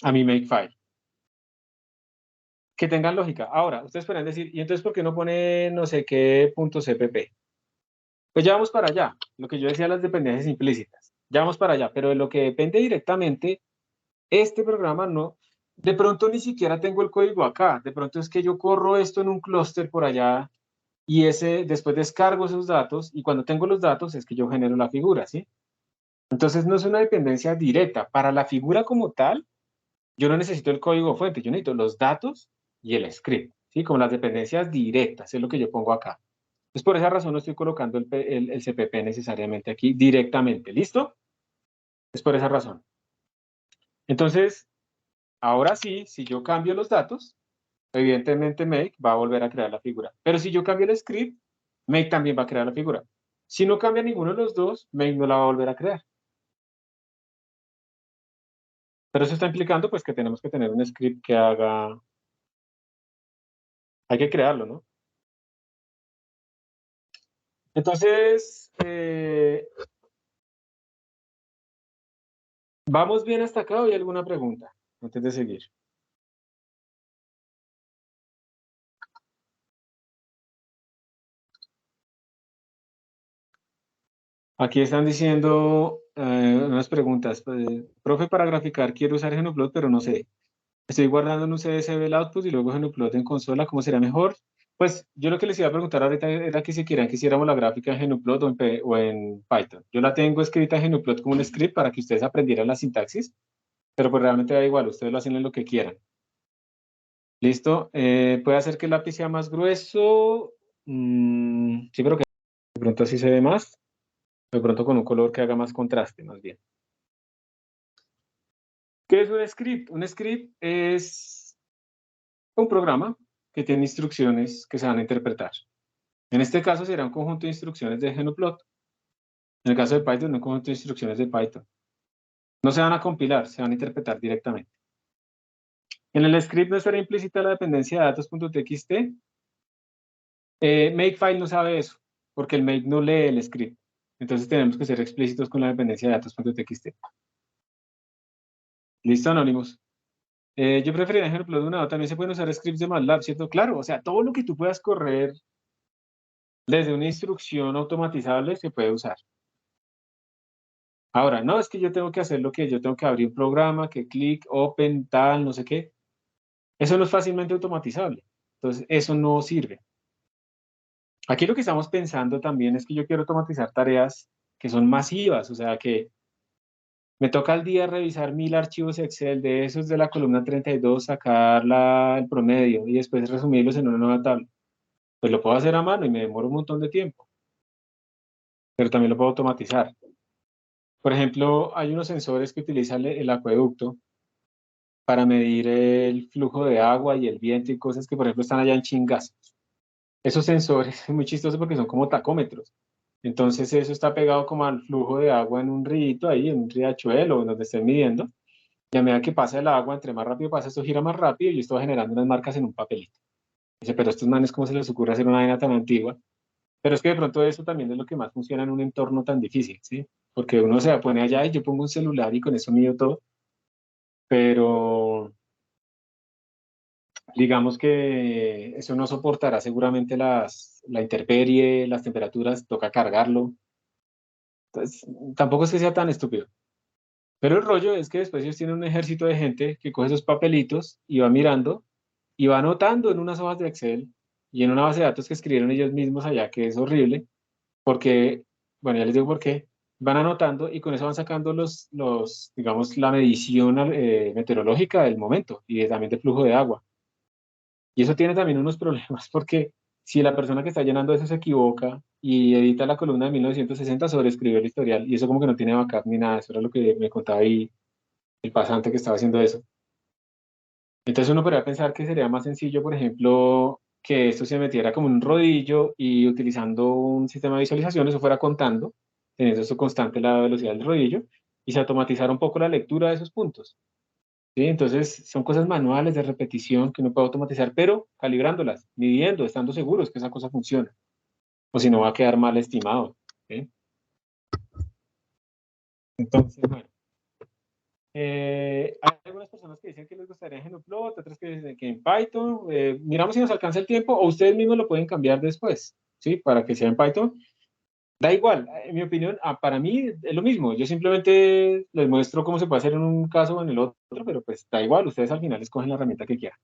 a mi makefile. Que tengan lógica. Ahora, ustedes podrán decir, ¿y entonces por qué no pone no sé qué punto CPP? Pues ya vamos para allá. Lo que yo decía, las dependencias implícitas. Ya vamos para allá. Pero de lo que depende directamente, este programa no. De pronto ni siquiera tengo el código acá. De pronto es que yo corro esto en un clúster por allá y después descargo esos datos y cuando tengo los datos es que yo genero la figura, ¿sí? Entonces no es una dependencia directa. Para la figura como tal, yo no necesito el código fuente, yo necesito los datos y el script, ¿sí? Como las dependencias directas, es lo que yo pongo acá. Entonces por esa razón no estoy colocando el CPP necesariamente aquí directamente, ¿listo? Es por esa razón. Entonces, ahora sí, si yo cambio los datos, evidentemente Make va a volver a crear la figura. Pero si yo cambio el script, Make también va a crear la figura. Si no cambia ninguno de los dos, Make no la va a volver a crear. Pero eso está implicando pues que tenemos que tener un script que haga, hay que crearlo, ¿no? Entonces, ¿vamos bien hasta acá o hay alguna pregunta antes de seguir? Aquí están diciendo unas preguntas. Profe, para graficar quiero usar GnuPlot, pero no sé. Estoy guardando en un CSV el output y luego GnuPlot en consola, ¿cómo será mejor? Pues yo lo que les iba a preguntar ahorita era que si quieran que hiciéramos la gráfica en GnuPlot o en Python. Yo la tengo escrita en GnuPlot como un script para que ustedes aprendieran la sintaxis, pero pues realmente da igual, ustedes lo hacen en lo que quieran. ¿Listo? ¿Puede hacer que el lápiz sea más grueso? Sí, pero que de pronto así se ve más. De pronto con un color que haga más contraste, más bien. ¿Qué es un script? Un script es un programa que tiene instrucciones que se van a interpretar. En este caso será un conjunto de instrucciones de GnuPlot. En el caso de Python, un conjunto de instrucciones de Python. No se van a compilar, se van a interpretar directamente. En el script no estará implícita la dependencia de datos.txt. Makefile no sabe eso, porque el make no lee el script. Entonces tenemos que ser explícitos con la dependencia de datos.txt. ¿Listo, anónimos? Yo preferiría ejemplo de una, también se pueden usar scripts de MATLAB, ¿cierto? Claro, o sea, todo lo que tú puedas correr desde una instrucción automatizable se puede usar. Ahora, no, es que yo tengo que hacer lo que yo tengo que abrir un programa, que clic, open, tal, no sé qué. Eso no es fácilmente automatizable. Entonces, eso no sirve. Aquí lo que estamos pensando también es que yo quiero automatizar tareas que son masivas, o sea, que me toca al día revisar 1000 archivos Excel, de esos de la columna 32, sacar el promedio y después resumirlos en una nueva tabla. Pues lo puedo hacer a mano y me demoro un montón de tiempo, pero también lo puedo automatizar. Por ejemplo, hay unos sensores que utiliza el acueducto para medir el flujo de agua y el viento y cosas que, por ejemplo, están allá en Chingas. Esos sensores es muy chistoso porque son como tacómetros. Entonces eso está pegado como al flujo de agua en un río ahí, en un riachuelo, en donde estén midiendo. Y a medida que pasa el agua, entre más rápido pasa, esto gira más rápido y esto va generando unas marcas en un papelito. Dice, pero a estos manes, ¿cómo se les ocurre hacer una vaina tan antigua? Pero es que de pronto eso también es lo que más funciona en un entorno tan difícil, ¿sí? Porque uno se pone allá y yo pongo un celular y con eso mido todo, pero digamos que eso no soportará seguramente la intemperie, las temperaturas, toca cargarlo. Entonces, tampoco es que sea tan estúpido. Pero el rollo es que después ellos tienen un ejército de gente que coge esos papelitos y va mirando y va anotando en unas hojas de Excel y en una base de datos que escribieron ellos mismos allá, que es horrible, porque, bueno, ya les digo por qué, van anotando y con eso van sacando digamos, la medición meteorológica del momento y también del flujo de agua. Y eso tiene también unos problemas porque si la persona que está llenando eso se equivoca y edita la columna de 1960, sobreescribe el historial y eso como que no tiene backup ni nada, eso era lo que me contaba ahí el pasante que estaba haciendo eso. Entonces uno podría pensar que sería más sencillo, por ejemplo, que esto se metiera como en un rodillo y utilizando un sistema de visualización, eso fuera contando, teniendo eso constante la velocidad del rodillo, y se automatizara un poco la lectura de esos puntos. ¿Sí? Entonces son cosas manuales de repetición que uno puede automatizar, pero calibrándolas, midiendo, estando seguros que esa cosa funciona, o si no va a quedar mal estimado. ¿Sí? Entonces, bueno. Hay algunas personas que dicen que les gustaría en GNUplot, otras que dicen que en Python. Miramos si nos alcanza el tiempo o ustedes mismos lo pueden cambiar después, ¿sí? Para que sea en Python. Da igual, en mi opinión, para mí es lo mismo. Yo simplemente les muestro cómo se puede hacer en un caso o en el otro, pero pues da igual, ustedes al final escogen la herramienta que quieran.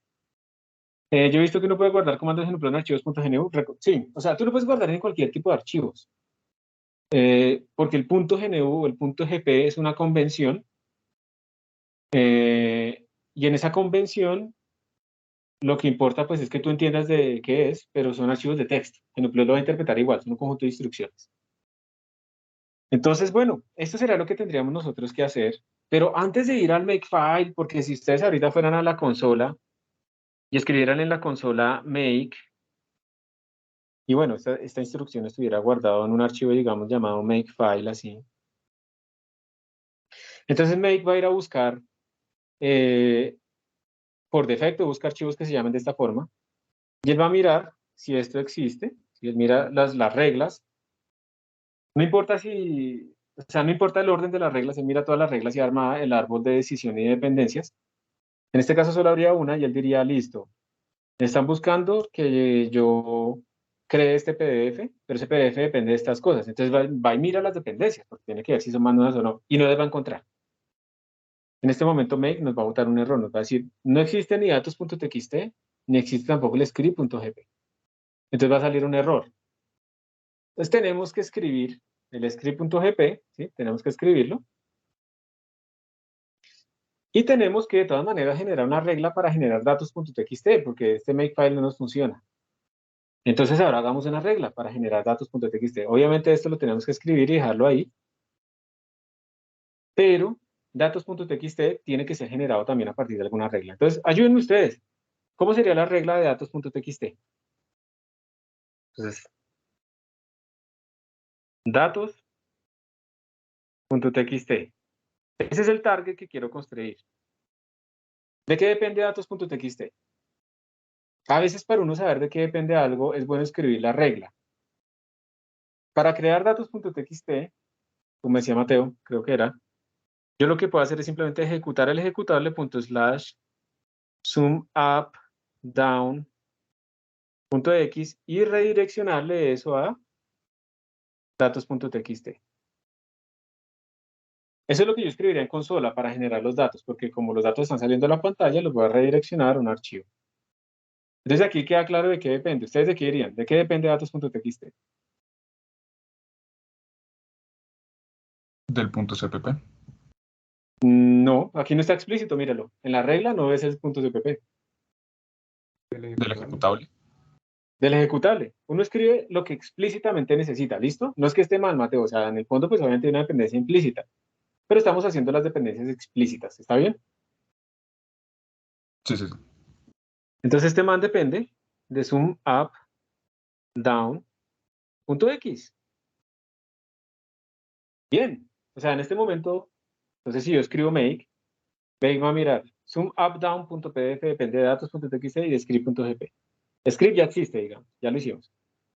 Yo he visto que uno puede guardar comandos en GNUplot en archivos.gnu. Sí, o sea, tú lo puedes guardar en cualquier tipo de archivos, porque el punto .gnu o el punto .gp es una convención. Y en esa convención, lo que importa pues es que tú entiendas de qué es, pero son archivos de texto. GNUplot lo va a interpretar igual, son un conjunto de instrucciones. Entonces, bueno, esto será lo que tendríamos nosotros que hacer. Pero antes de ir al Makefile, porque si ustedes ahorita fueran a la consola y escribieran en la consola make, y bueno, esta instrucción estuviera guardada en un archivo, digamos, llamado Makefile, así. Entonces make va a ir a buscar, por defecto, busca archivos que se llamen de esta forma. Y él va a mirar si esto existe, si él mira las reglas. No importa o sea, no importa el orden de las reglas, él mira todas las reglas y arma el árbol de decisión y de dependencias. En este caso solo habría una y él diría, listo, están buscando que yo cree este PDF, pero ese PDF depende de estas cosas. Entonces va y mira las dependencias, porque tiene que ver si son más nuevas o no, y no les va a encontrar. En este momento make nos va a botar un error, nos va a decir, no existe ni datos.txt, ni existe tampoco el script.gp. Entonces va a salir un error. Entonces tenemos que escribir el script.gp, ¿sí? Tenemos que escribirlo. Y tenemos que de todas maneras generar una regla para generar datos.txt, porque este makefile no nos funciona. Entonces ahora hagamos una regla para generar datos.txt. Obviamente esto lo tenemos que escribir y dejarlo ahí, pero datos.txt tiene que ser generado también a partir de alguna regla. Entonces, ayúdenme ustedes. ¿Cómo sería la regla de datos.txt? Entonces, datos.txt. Ese es el target que quiero construir. ¿De qué depende datos.txt? A veces para uno saber de qué depende algo, es bueno escribir la regla. Para crear datos.txt, como decía Mateo, creo que era, yo lo que puedo hacer es simplemente ejecutar el ejecutable ./sum up down.x y redireccionarle eso a datos.txt. Eso es lo que yo escribiría en consola para generar los datos, porque como los datos están saliendo a la pantalla, los voy a redireccionar a un archivo. Entonces aquí queda claro de qué depende. ¿Ustedes de qué dirían? ¿De qué depende datos.txt? Del punto CPP. No, aquí no está explícito, míralo. En la regla no ves el .cpp. Del ejecutable. Del ejecutable. Uno escribe lo que explícitamente necesita, ¿listo? No es que esté mal, Mateo, o sea, en el fondo pues obviamente hay una dependencia implícita, pero estamos haciendo las dependencias explícitas, ¿está bien? Sí, sí, sí. Entonces este man depende de sum up down.x. Bien, o sea, en este momento, entonces si yo escribo make va a mirar sum up down.pdf depende de datos.txt y de script.gp. Script ya existe, digamos, ya lo hicimos.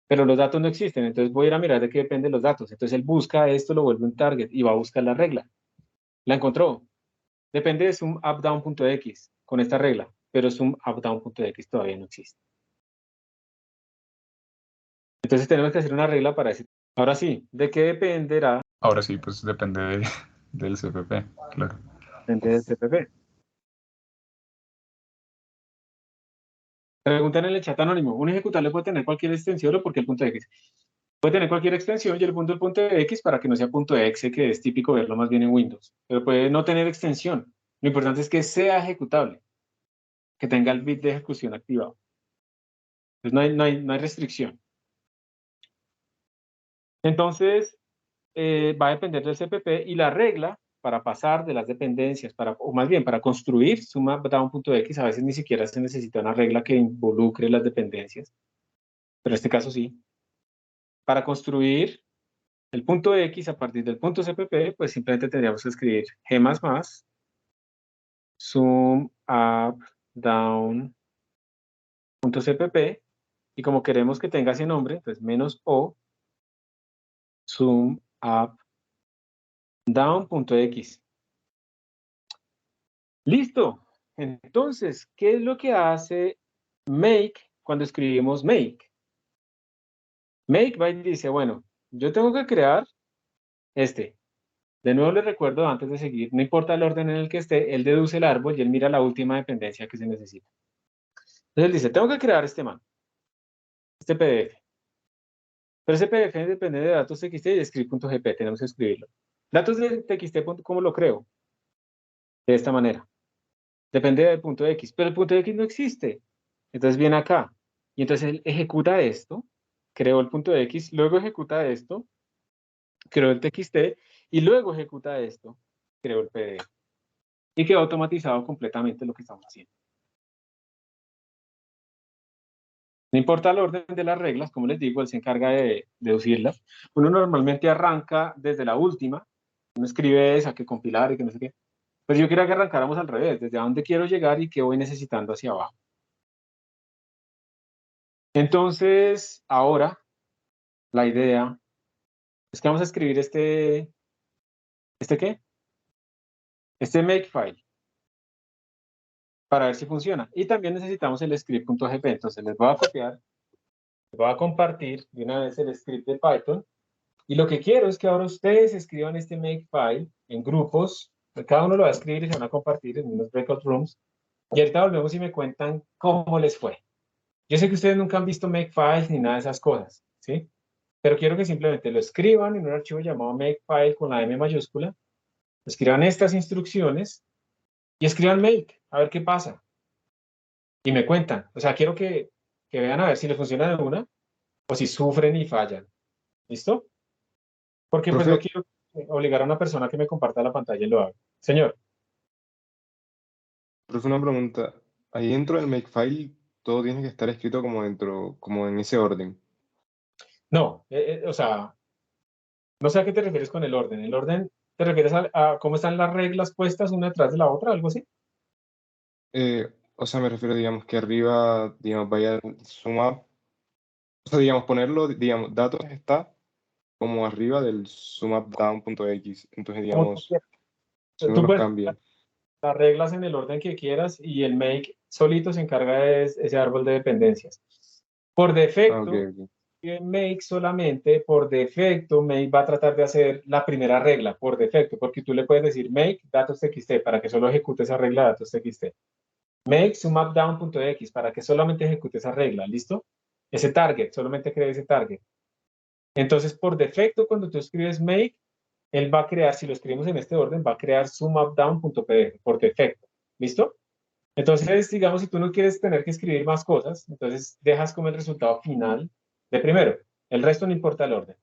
Pero los datos no existen, entonces voy a ir a mirar de qué dependen los datos. Entonces él busca esto, lo vuelve un target y va a buscar la regla. La encontró. Depende de sum up down.x con esta regla, pero sum up down.x todavía no existe. Entonces tenemos que hacer una regla para ese. Ahora sí, ¿de qué dependerá? Ahora sí, pues depende del CPP, claro. Depende del CPP. Preguntan en el chat anónimo, ¿un ejecutable puede tener cualquier extensión o por qué el punto X? Puede tener cualquier extensión y el punto X para que no sea punto .exe, que es típico verlo más bien en Windows. Pero puede no tener extensión. Lo importante es que sea ejecutable, que tenga el bit de ejecución activado. Entonces no hay restricción. Entonces, va a depender del CPP y la regla para pasar de las dependencias, o más bien para construir suma down.x, a veces ni siquiera se necesita una regla que involucre las dependencias, pero en este caso sí. Para construir el punto X a partir del punto CPP, pues simplemente tendríamos que escribir G++ sum up down.cpp y como queremos que tenga ese nombre, pues -o sum up down.x. Listo. Entonces, ¿qué es lo que hace make cuando escribimos make? Make va y dice, bueno, yo tengo que crear este. De nuevo les recuerdo, antes de seguir, no importa el orden en el que esté, él deduce el árbol y él mira la última dependencia que se necesita. Entonces él dice, tengo que crear este man, este PDF. Pero ese PDF depende de datos txt y de script.gp, tenemos que escribirlo. Datos de txt, ¿cómo lo creo? De esta manera. Depende del punto X, pero el punto X no existe. Entonces viene acá. Y entonces él ejecuta esto, creó el punto X, luego ejecuta esto, creó el txt, y luego ejecuta esto, creó el PDF. Y quedó automatizado completamente lo que estamos haciendo. No importa el orden de las reglas, como les digo, él se encarga de deducirlas. Uno normalmente arranca desde la última, uno escribe esa, que compilar y que no sé qué. Pues yo quería que arrancáramos al revés, desde a dónde quiero llegar y qué voy necesitando hacia abajo. Entonces, ahora, la idea es que vamos a escribir ¿este qué? Este makefile, para ver si funciona. Y también necesitamos el script.gp, entonces les voy a copiar, les voy a compartir de una vez el script de Python. Y lo que quiero es que ahora ustedes escriban este makefile en grupos, cada uno lo va a escribir y se van a compartir en unos breakout rooms. Y ahorita volvemos y me cuentan cómo les fue. Yo sé que ustedes nunca han visto makefiles ni nada de esas cosas, ¿sí? Pero quiero que simplemente lo escriban en un archivo llamado makefile con la M mayúscula, escriban estas instrucciones y escriban make, a ver qué pasa. Y me cuentan. O sea, quiero que vean a ver si les funciona de una o si sufren y fallan. ¿Listo? Porque pues no Profe, quiero obligar a una persona que me comparta la pantalla y lo haga. Señor, Profe, una pregunta. Ahí dentro del makefile todo tiene que estar escrito como dentro, como en ese orden. no, o sea, no sé a qué te refieres con el orden. ¿El orden te refieres a cómo están las reglas puestas una detrás de la otra, algo así? O sea, me refiero, digamos, que arriba, digamos, vaya sumar, o sea, digamos, ponerlo, digamos, datos está como arriba del sumUpDown.x. Entonces, Como tú digamos, quieras. si uno Tú los puedes cambia. las reglas en el orden que quieras y el make solito se encarga de ese árbol de dependencias. Por Ok, defecto, ok. en make solamente, por defecto, make va a tratar de hacer la primera regla, por defecto, porque tú le puedes decir make datos txt para que solo ejecute esa regla de datos txt. Make sumUpDown.x para que solamente ejecute esa regla, ¿listo? Ese target, solamente cree ese target. Entonces, por defecto, cuando tú escribes make, él va a crear, si lo escribimos en este orden, va a crear sumUpDown.pdf por defecto. ¿Listo? Entonces, digamos, si tú no quieres tener que escribir más cosas, entonces dejas como el resultado final de primero. El resto no importa el orden.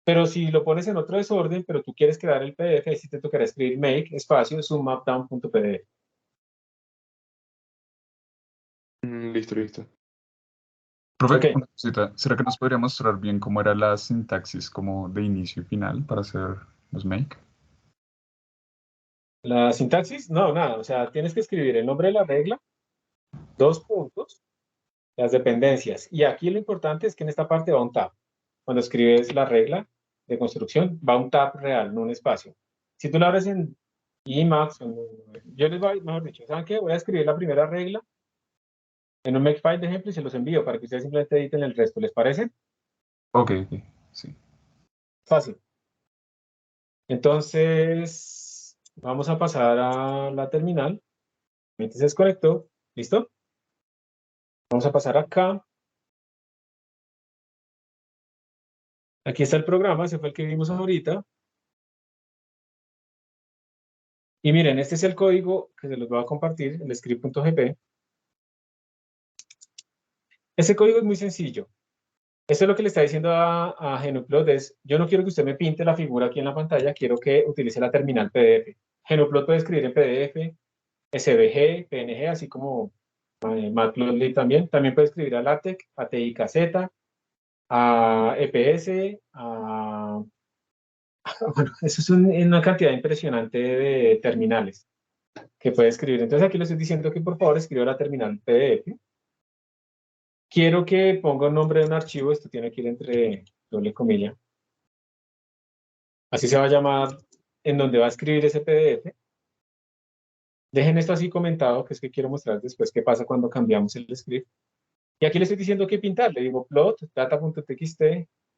Pero si lo pones en otro desorden, pero tú quieres crear el PDF, si te tocará escribir make espacio sumUpDown.pdf. Listo, listo. Profe, Ok, una cosita, ¿será que nos podría mostrar bien cómo era la sintaxis como de inicio y final para hacer los make? la sintaxis, no, nada, o sea, tienes que escribir el nombre de la regla, dos puntos, las dependencias. Y aquí lo importante es que en esta parte va un tab. Cuando escribes la regla de construcción, va un tab real, no un espacio. Si tú lo abres en Emacs, yo les voy, mejor dicho, ¿saben qué? Voy a escribir la primera regla en un Makefile de ejemplo y se los envío para que ustedes simplemente editen el resto. ¿Les parece? Ok, ok, sí. Fácil. Entonces, vamos a pasar a la terminal. Mi se desconectó. ¿Listo? Vamos a pasar acá. Aquí está el programa, ese fue el que vimos ahorita. Y miren, este es el código que se los voy a compartir, el script.gp. Ese código es muy sencillo. Esto es lo que le está diciendo a Genoplot, es, yo no quiero que usted me pinte la figura aquí en la pantalla, quiero que utilice la terminal PDF. Genoplot puede escribir en PDF, SVG, PNG, así como Matplotlib también. También puede escribir a LaTeX, a TIKZ, a EPS, a... Bueno, eso es una cantidad impresionante de terminales que puede escribir. Entonces aquí le estoy diciendo que por favor escriba la terminal PDF. Quiero que ponga un nombre de un archivo, esto tiene que ir entre doble comilla. Así se va a llamar en donde va a escribir ese PDF. Dejen esto así comentado, que es que quiero mostrar después qué pasa cuando cambiamos el script. Y aquí le estoy diciendo que pintar, le digo plot, data.txt,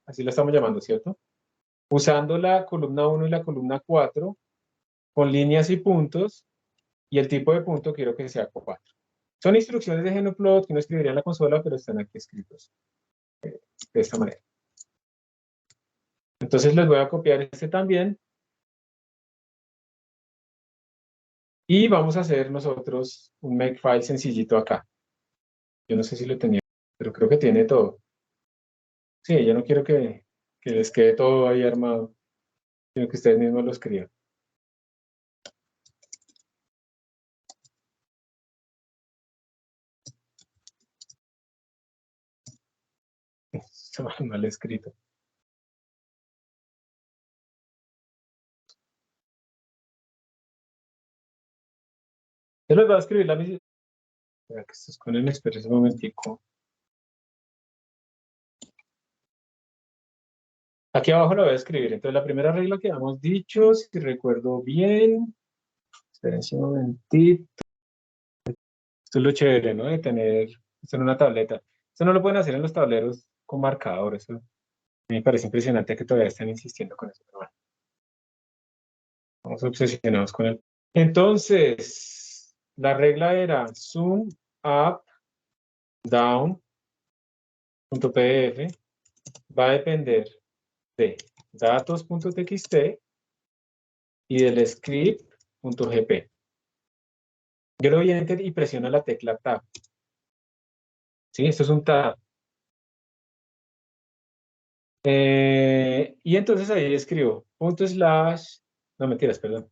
así lo estamos llamando, ¿cierto? Usando la columna 1 y la columna 4, con líneas y puntos, y el tipo de punto quiero que sea 4. Son instrucciones de Genoplot que no escribiría en la consola, pero están aquí escritos de esta manera. Entonces les voy a copiar este también. Y vamos a hacer nosotros un makefile sencillito acá. Yo no sé si lo tenía, pero creo que tiene todo. Sí, yo no quiero que les quede todo ahí armado, sino que ustedes mismos lo escriban. Está mal escrito. Yo les voy a escribir la misma. Espera que estos con el espera un momentico. Aquí abajo lo voy a escribir. Entonces, la primera regla que hemos dicho, si recuerdo bien. Esperen un momentito. Esto es lo chévere, ¿no? De tener esto en una tableta. Esto no lo pueden hacer en los tableros con marcadores. Eso me parece impresionante que todavía estén insistiendo con eso. Pero bueno, estamos obsesionados con él. Entonces, la regla era zoom up down.pdf va a depender de datos.txt y del script.gp. Yo le doy enter y presiono la tecla tab. ¿Sí? Esto es un tab. Y entonces ahí escribo punto slash, no mentiras, perdón.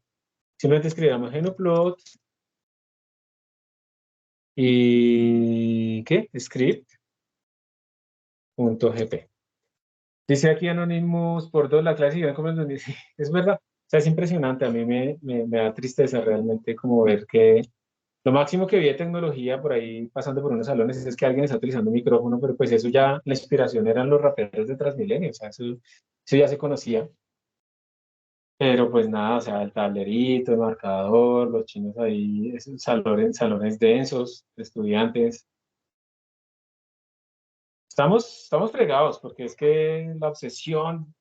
Simplemente escribamos genoplot y ¿qué? Script.gp. Dice aquí Anonymous por 2 la clase y ven cómo es verdad. O sea, es impresionante. A mí me da tristeza realmente como ver que Lo máximo que vi de tecnología por ahí pasando por unos salones es que alguien está utilizando un micrófono, pero pues eso ya, la inspiración eran los raperos de Transmilenio, o sea, eso ya se conocía. Pero pues nada, o sea, el tablerito, el marcador, los chinos ahí, esos salones densos, de estudiantes. Estamos fregados porque es que la obsesión,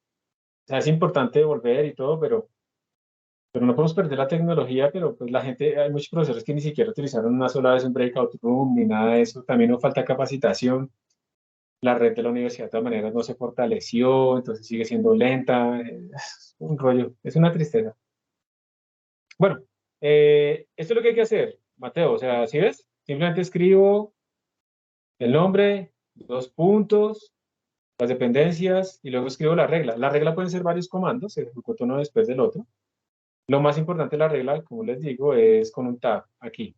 o sea, es importante volver y todo, pero no podemos perder la tecnología, pero pues la gente, hay muchos profesores que ni siquiera utilizaron una sola vez un breakout room ni nada de eso. También nos falta capacitación. La red de la universidad de todas maneras no se fortaleció, entonces sigue siendo lenta. Es un rollo, es una tristeza. Bueno, esto es lo que hay que hacer, Mateo. O sea, ¿sí ves? Simplemente escribo el nombre, 2 puntos, las dependencias y luego escribo la regla. La regla pueden ser varios comandos, se ejecuta uno después del otro. Lo más importante de la regla, como les digo, es con un tab aquí.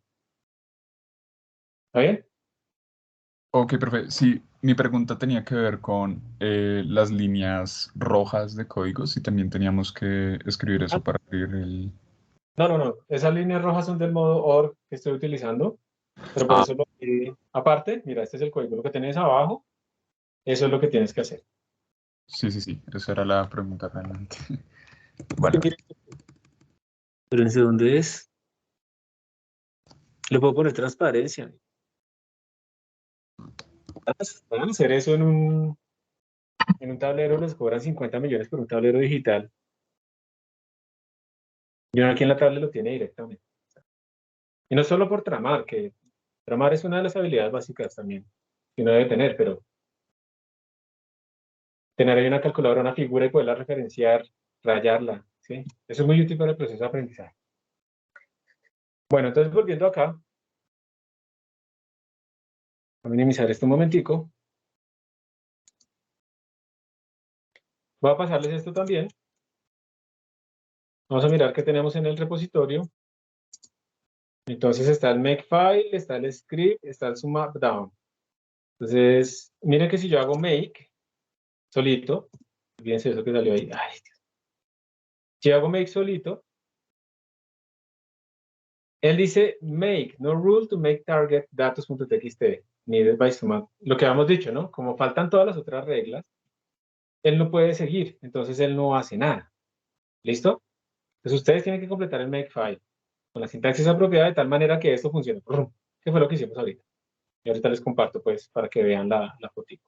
¿Está bien? Ok, perfecto. Sí, mi pregunta tenía que ver con las líneas rojas de código, si también teníamos que escribir Ah, eso para abrir el... no. Esas líneas rojas son del modo OR que estoy utilizando, pero por Ah, eso aparte, mira, este es el código. Lo que tienes abajo, eso es lo que tienes que hacer. sí, esa era la pregunta realmente. Porque Vale, mira, Pero ¿en dónde es? Le puedo poner transparencia. van a hacer eso en un tablero, les cobran 50 millones por un tablero digital. Y uno aquí en la tablet lo tiene directamente. Y no solo por tramar, que tramar es una de las habilidades básicas también que uno debe tener, pero tener ahí una calculadora, una figura y poderla referenciar, rayarla, ¿sí? Eso es muy útil para el proceso de aprendizaje. Bueno, entonces volviendo acá, voy a minimizar esto un momentico. Voy a pasarles esto también. Vamos a mirar qué tenemos en el repositorio. Entonces está el makefile, está el script, está el sum up down. Entonces, miren que si yo hago make solito, fíjense eso que salió ahí. Ay, Dios. Si hago make solito, él dice make, no rule to make target datos.txt, needed by sum up. Lo que habíamos dicho, ¿no? Como faltan todas las otras reglas, él no puede seguir, entonces él no hace nada. ¿Listo? Entonces ustedes tienen que completar el makefile con la sintaxis apropiada de tal manera que esto funcione. ¿Qué fue lo que hicimos ahorita? Y ahorita les comparto, pues, para que vean la fotito.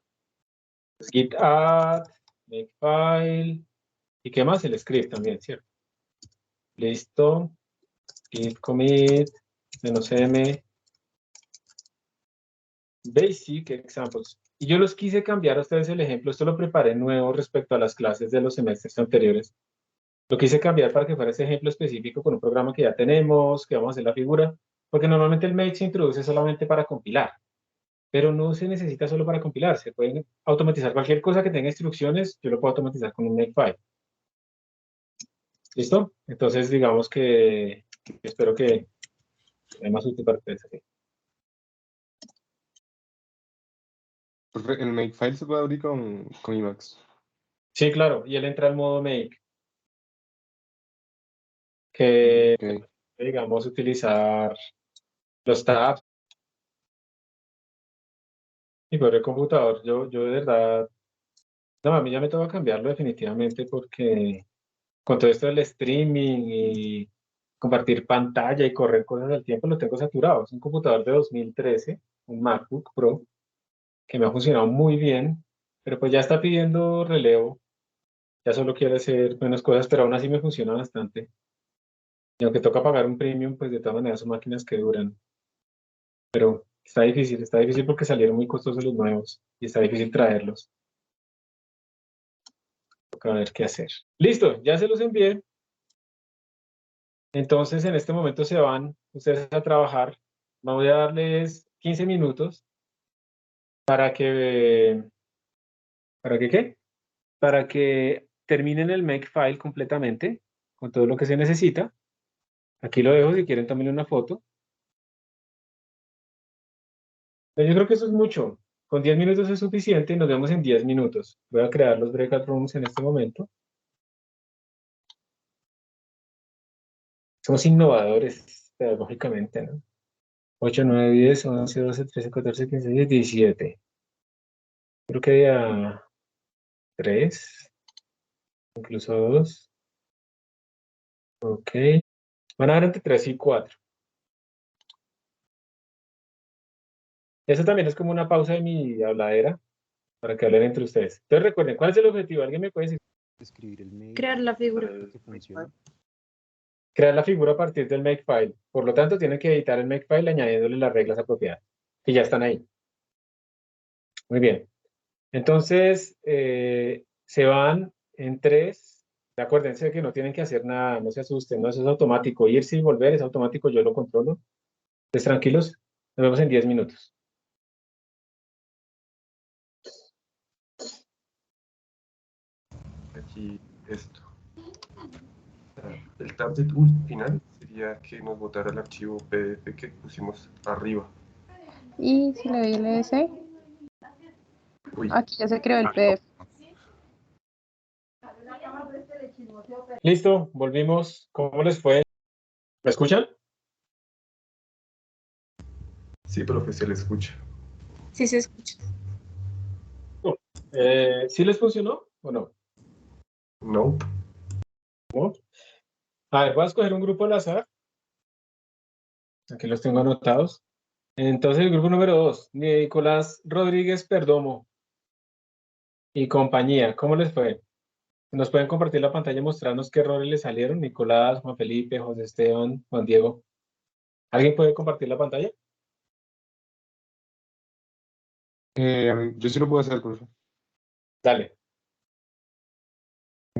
Git add, makefile, ¿y qué más? El script también, ¿cierto? Listo. Git commit, -m, basic examples. Y yo los quise cambiar a ustedes el ejemplo. Esto lo preparé nuevo respecto a las clases de los semestres anteriores. Lo quise cambiar para que fuera ese ejemplo específico con un programa que ya tenemos, que vamos a hacer la figura, porque normalmente el make se introduce solamente para compilar, pero no se necesita solo para compilar. Se pueden automatizar cualquier cosa que tenga instrucciones, yo lo puedo automatizar con un makefile. ¿Listo? Entonces, digamos que espero que sea más útil para ustedes. ¿Sí? El makefile se puede abrir con Emacs. Sí, claro, y él entra al modo make, que Ok. digamos utilizar los tabs y por el computador. Yo de verdad, no, a mí ya me toca cambiarlo definitivamente porque con todo esto del streaming y compartir pantalla y correr cosas al tiempo, lo tengo saturado. Es un computador de 2013, un MacBook Pro, que me ha funcionado muy bien, pero pues ya está pidiendo relevo, ya solo quiere hacer menos cosas, pero aún así me funciona bastante. Y aunque toca pagar un premium, pues de todas maneras son máquinas que duran. Pero está difícil porque salieron muy costosos los nuevos y está difícil traerlos. Toca ver qué hacer. Listo, ya se los envié. Entonces, en este momento se van ustedes a trabajar. Voy a darles 15 minutos para que, ¿para que qué? Para que terminen el makefile completamente con todo lo que se necesita. Aquí lo dejo si quieren tomen una foto. Pero yo creo que eso es mucho. Con 10 minutos es suficiente y nos vemos en 10 minutos. Voy a crear los breakout rooms en este momento. Somos innovadores pedagógicamente, ¿no? 8, 9, 10, 11, 12, 13, 14, 15, 16, 17. Creo que a 3, incluso 2. Ok. Van a dar entre 3 y 4. Eso también es como una pausa de mi habladera para que hablen entre ustedes. Entonces recuerden, ¿cuál es el objetivo? ¿Alguien me puede decir? Escribir el mail Crear la figura. que funciona. Crear la figura a partir del makefile. Por lo tanto, tienen que editar el makefile añadiéndole las reglas apropiadas, que ya están ahí. Muy bien. Entonces, se van en 3. Acuérdense que no tienen que hacer nada, no se asusten, no, eso es automático. Irse y volver es automático, yo lo controlo. Entonces, tranquilos, nos vemos en 10 minutos. Aquí esto. El target final sería que nos botara el archivo PDF que pusimos arriba. Y si le doy ls, Uy, aquí ya se creó el PDF. Listo, volvimos. ¿Cómo les fue? ¿Me escuchan? sí, profe, se le escucha. Sí se escucha. ¿Sí les funcionó o no? No. ¿No? A ver, voy a escoger un grupo al azar. Aquí los tengo anotados. Entonces, el grupo número 2, Nicolás Rodríguez Perdomo y compañía. ¿Cómo les fue? ¿Nos pueden compartir la pantalla y mostrarnos qué errores les salieron? Nicolás, Juan Felipe, José Esteban, Juan Diego. ¿Alguien puede compartir la pantalla? Yo sí lo puedo hacer, profe. Dale.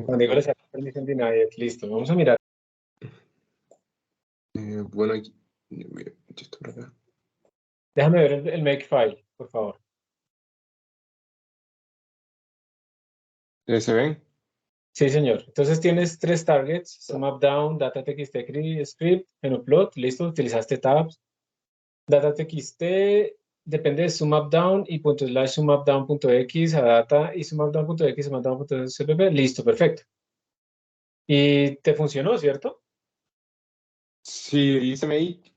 Juan Diego les salió permission denied. Listo, vamos a mirar. Bueno, aquí. Esto por acá. Déjame ver el makefile, por favor. ¿Se ven? Sí, señor. Entonces tienes 3 targets, sum up down, data txt script, plot, listo, utilizaste tabs. Data txt depende de sum up down y / sum up down.x a data y sum up down.x, sum up down.cpp, listo, perfecto. Y te funcionó, ¿cierto? Sí, hice make.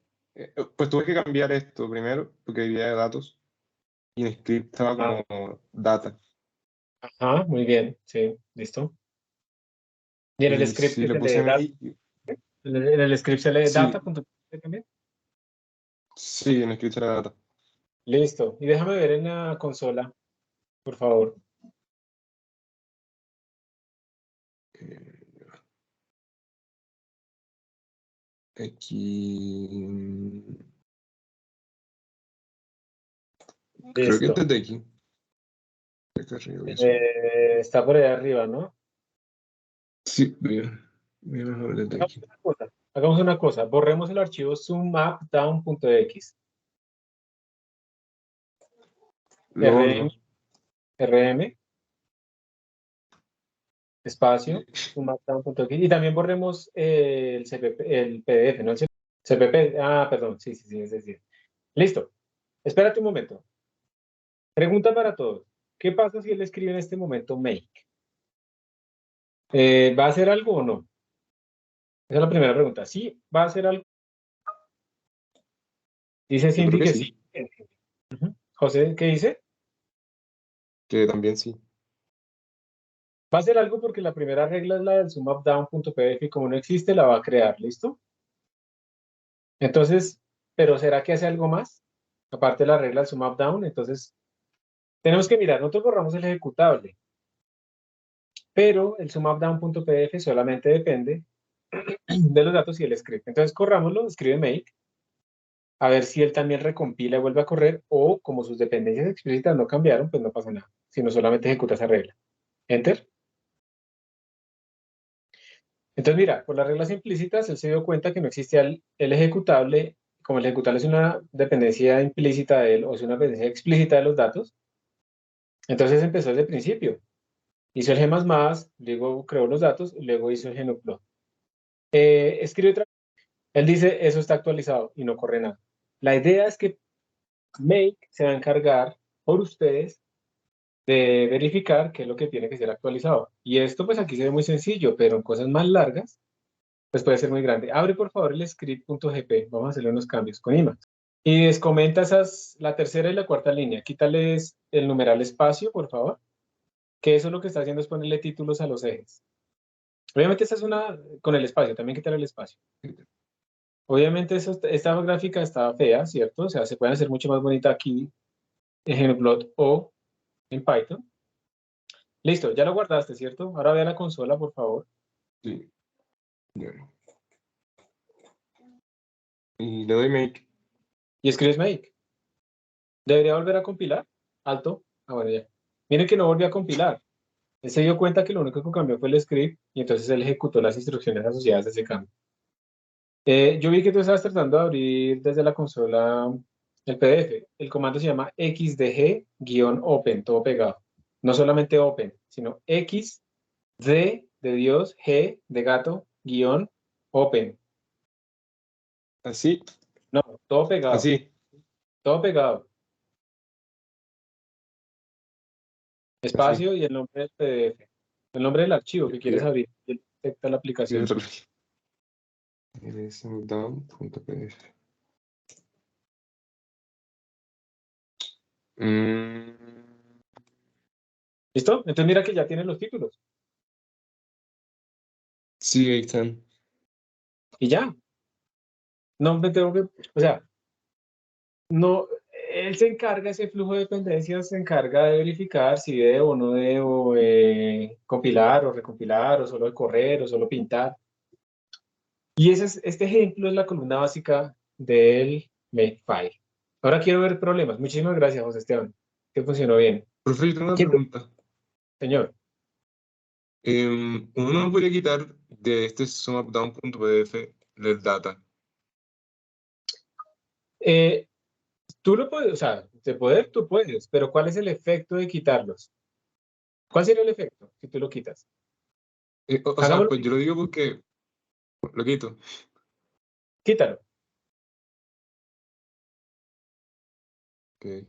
Pues tuve que cambiar esto primero, porque había datos. Y en script estaba como data. Ajá, muy bien, sí, listo. Y en el Y script si le se puse lee data, make. en el script se lee Sí, data.txt también. sí, en script era data. Listo. Y déjame ver en la consola, por favor. Aquí. Creo que Listo. desde aquí. Acá arriba, eso. Está por ahí arriba, ¿no? Sí, bien. Bien, mejor desde aquí. Hagamos una cosa, borremos el archivo summapdown.x. No. rm, espacio, summapdown.x. Y también borremos el PDF, ¿no? El CPP. Ah, perdón, sí, es decir. Listo. Espérate un momento. Pregunta para todos. ¿Qué pasa si él escribe en este momento make? ¿Va a hacer algo o no? Esa es la primera pregunta. ¿Sí? ¿Va a hacer algo? Dice Yo Cindy creo que que sí. sí. Ujú. José, ¿qué dice? Que también sí. Va a hacer algo porque la primera regla es la del sumupdown.pdf y como no existe, la va a crear, ¿listo? Entonces, ¿pero será que hace algo más? Aparte de la regla del sumupdown, entonces tenemos que mirar, nosotros borramos el ejecutable, pero el sumupdown.pdf solamente depende de los datos y el script. Entonces, corrámoslo, escribe make, a ver si él también recompila y vuelve a correr, o como sus dependencias explícitas no cambiaron, pues no pasa nada, sino solamente ejecuta esa regla. Enter. Entonces, mira, por las reglas implícitas, él se dio cuenta que no existía el ejecutable, como el ejecutable es una dependencia implícita de él, o es una dependencia explícita de los datos, entonces empezó desde el principio. Hizo el G++, luego creó los datos, y luego hizo el genupload. Escribe otra. Él dice, eso está actualizado y no corre nada. La idea es que Make se va a encargar por ustedes de verificar qué es lo que tiene que ser actualizado. Y esto pues aquí se ve muy sencillo, pero en cosas más largas, pues puede ser muy grande. Abre por favor el script.gp. Vamos a hacerle unos cambios con Emacs. Y descomenta la tercera y la cuarta línea. Quítales el numeral espacio, por favor, que eso lo que está haciendo es ponerle títulos a los ejes. Obviamente esta es una con el espacio, también quitar el espacio. Obviamente esta gráfica está fea, ¿cierto? O sea, se puede hacer mucho más bonita aquí en Genplot o en Python. Listo, ya lo guardaste, ¿cierto? Ahora ve a la consola, por favor. Sí. Ya. Y le doy make. Y escribes make. ¿Debería volver a compilar? Alto. Ah, bueno, ya. Miren que no volvió a compilar. Él se dio cuenta que lo único que cambió fue el script y entonces él ejecutó las instrucciones asociadas a ese cambio. Yo vi que tú estabas tratando de abrir desde la consola el PDF. El comando se llama xdg-open, todo pegado. No solamente open, sino xd de Dios, g de gato, guión, open. Así, No, todo pegado. así. Todo pegado. Espacio y el nombre del PDF. El nombre del archivo que quieres abrir. Y él detecta la aplicación. Smartdown.pdf. ¿Listo? Entonces mira que ya tiene los títulos. Sí, ahí están. Y ya. No me tengo que... O sea, no... Él se encarga, ese flujo de dependencias se encarga de verificar si debo o no debo compilar o recompilar o solo correr o solo pintar. Y este ejemplo es la columna básica del Makefile. Ahora quiero ver problemas. Muchísimas gracias, José Esteban. Que funcionó bien. Profe, yo tengo una ¿Quién- pregunta. Señor. Uno no podría quitar de este sumupdown.pdf el data. Tú lo puedes, o sea, de poder tú puedes, pero ¿cuál es el efecto de quitarlos? ¿Cuál sería el efecto si tú lo quitas? O sea, Hagámoslo. pues yo lo digo porque lo quito. Quítalo. Ok.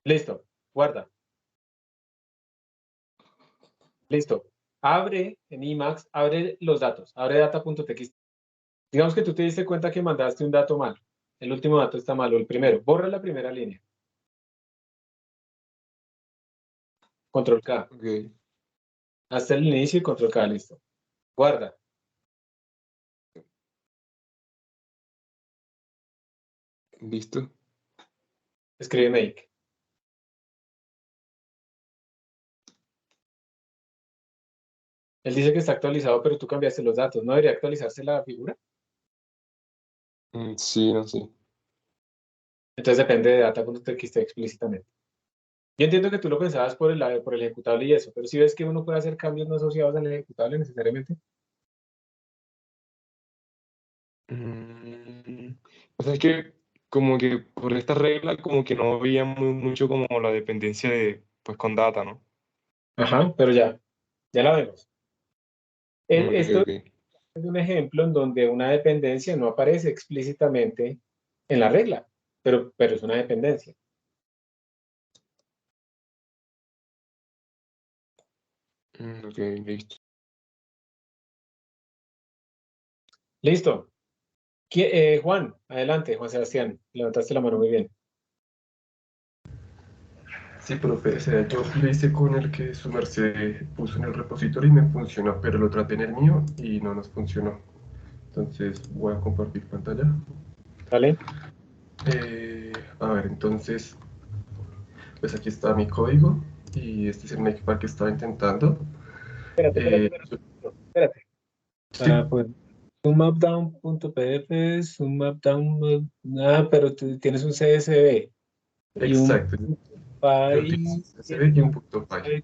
Listo. Guarda. Listo. Abre en Emacs, abre los datos, abre data.txt. Digamos que tú te diste cuenta que mandaste un dato mal. El último dato está malo, el primero. Borra la primera línea. Control K. Ok. Hasta el inicio y control K, listo. Guarda. Listo. Escribe make. Él dice que está actualizado, pero tú cambiaste los datos. ¿No debería actualizarse la figura? Sí, no sé. Entonces depende de data.txt explícitamente. Yo entiendo que tú lo pensabas por el ejecutable y eso, pero si ves que uno puede hacer cambios no asociados al ejecutable necesariamente. O sea, es que como que por esta regla como que no veía mucho como la dependencia de, pues con data, ¿no? Ajá, pero ya la vemos. Ok, Esto ok. es un ejemplo en donde una dependencia no aparece explícitamente en la regla, pero es una dependencia. Ok, listo. Listo. Juan, adelante, Juan Sebastián. Levantaste la mano muy bien. Sí, profe, o sea, yo lo hice con el que su merced puso en el repositorio y me funcionó, pero lo traté en el mío y no nos funcionó. Entonces voy a compartir pantalla. ¿Vale? A ver, entonces, pues aquí está mi código y este es el makefile que estaba intentando. Espérate. Sí, Para poder. Sumupdown.pdf, sumupdown. Pero tú tienes un CSV y un exacto. Yo utilizo file. CSV y un punto .py.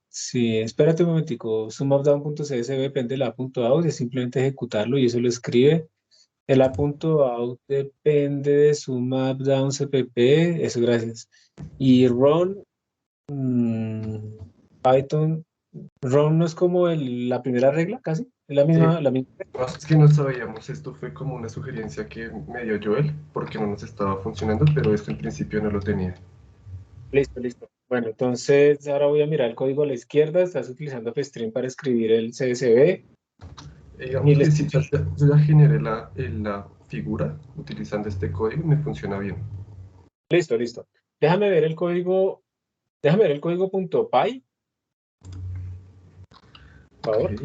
Sí, espérate un momentico. Sumupdown.csv depende del a.out, es simplemente ejecutarlo y eso lo escribe. El a.out depende de sumupdown cpp, eso gracias. Y run, Python, run no es como la primera regla, casi. Es la misma. No, es que no sabíamos, esto fue como una sugerencia que me dio Joel porque no nos estaba funcionando, pero esto en principio no lo tenía. Listo. Bueno, entonces ahora voy a mirar el código a la izquierda. Estás utilizando FStream para escribir el CSV. Digamos que sí, yo ya generé la figura utilizando este código y me funciona bien. Listo, listo. Déjame ver el código .py, por favor. Ok.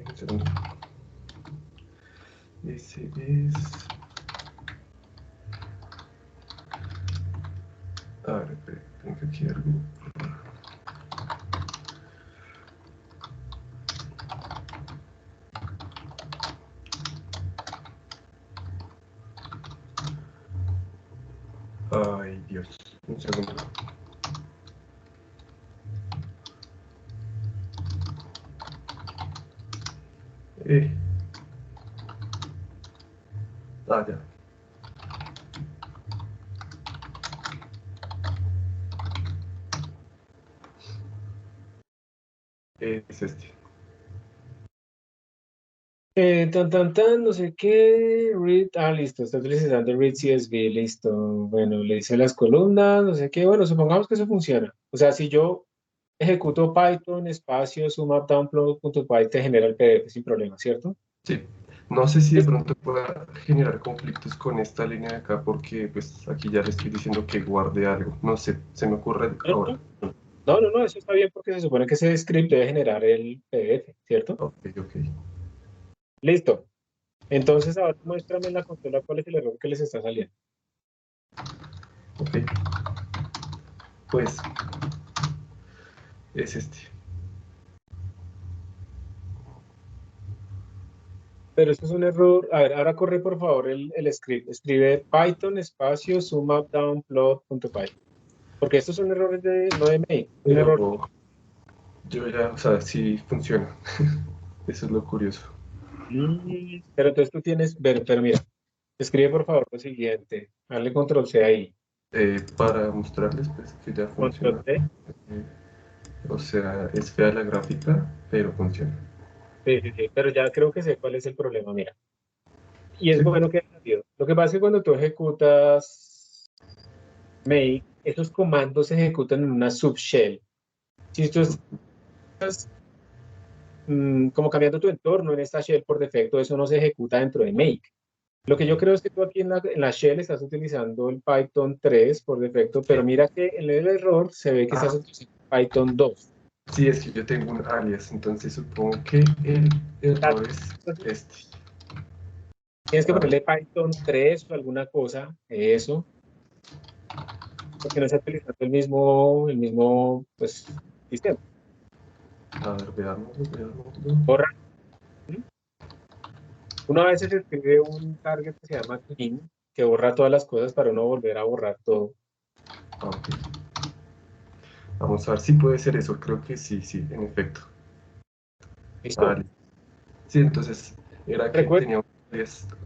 Un segundo. Ese es... A ver, espera, tengo aquí algo. Ay, Dios. Un segundo. Ya. Es este. No sé qué, listo, está utilizando read CSV, listo. Bueno, le hice las columnas, no sé qué, bueno, supongamos que eso funciona. O sea, si yo ejecuto Python, espacio, sumupdownplot.py, te genera el PDF sin problema, ¿cierto? Sí. No sé si de pronto pueda generar conflictos con esta línea de acá porque pues aquí ya le estoy diciendo que guarde algo. No sé, se me ocurre ahora. No, eso está bien porque se supone que ese script debe generar el PDF, ¿cierto? Ok. Listo. Entonces ahora muéstrame en la consola cuál es el error que les está saliendo. Ok. Pues es este. Pero esto es un error. A ver, ahora corre por favor el script. Escribe Python espacio sumupdownplot.py. Porque estos son errores no de Make. Un Pero error. yo ya, o sea, sí funciona. Eso es lo curioso. Pero entonces tú tienes, pero mira, escribe por favor lo siguiente. Dale control C ahí. Para mostrarles pues, que ya funciona. Control C. O sea, es fea la gráfica, pero funciona. Sí, pero ya creo que sé cuál es el problema, mira. Y es ¿Sí? bueno que haya salido. Lo que pasa es que cuando tú ejecutas Make, esos comandos se ejecutan en una subshell. Si tú estás como cambiando tu entorno en esta shell por defecto, eso no se ejecuta dentro de Make. Lo que yo creo es que tú aquí en la shell estás utilizando el Python 3 por defecto, pero mira que en el error se ve que estás utilizando Python 2. Sí, es que yo tengo un alias, entonces supongo que el error es este. Tienes que ponerle Python 3 o alguna cosa, eso, porque no está utilizando el mismo pues, sistema. A ver, veámoslo. Borra. Una vez se escribe un target que se llama clean, que borra todas las cosas para no volver a borrar todo. Ok. Vamos a ver si puede ser eso. Creo que sí, en efecto. ¿Listo? Sí, entonces era que Recuerda. tenía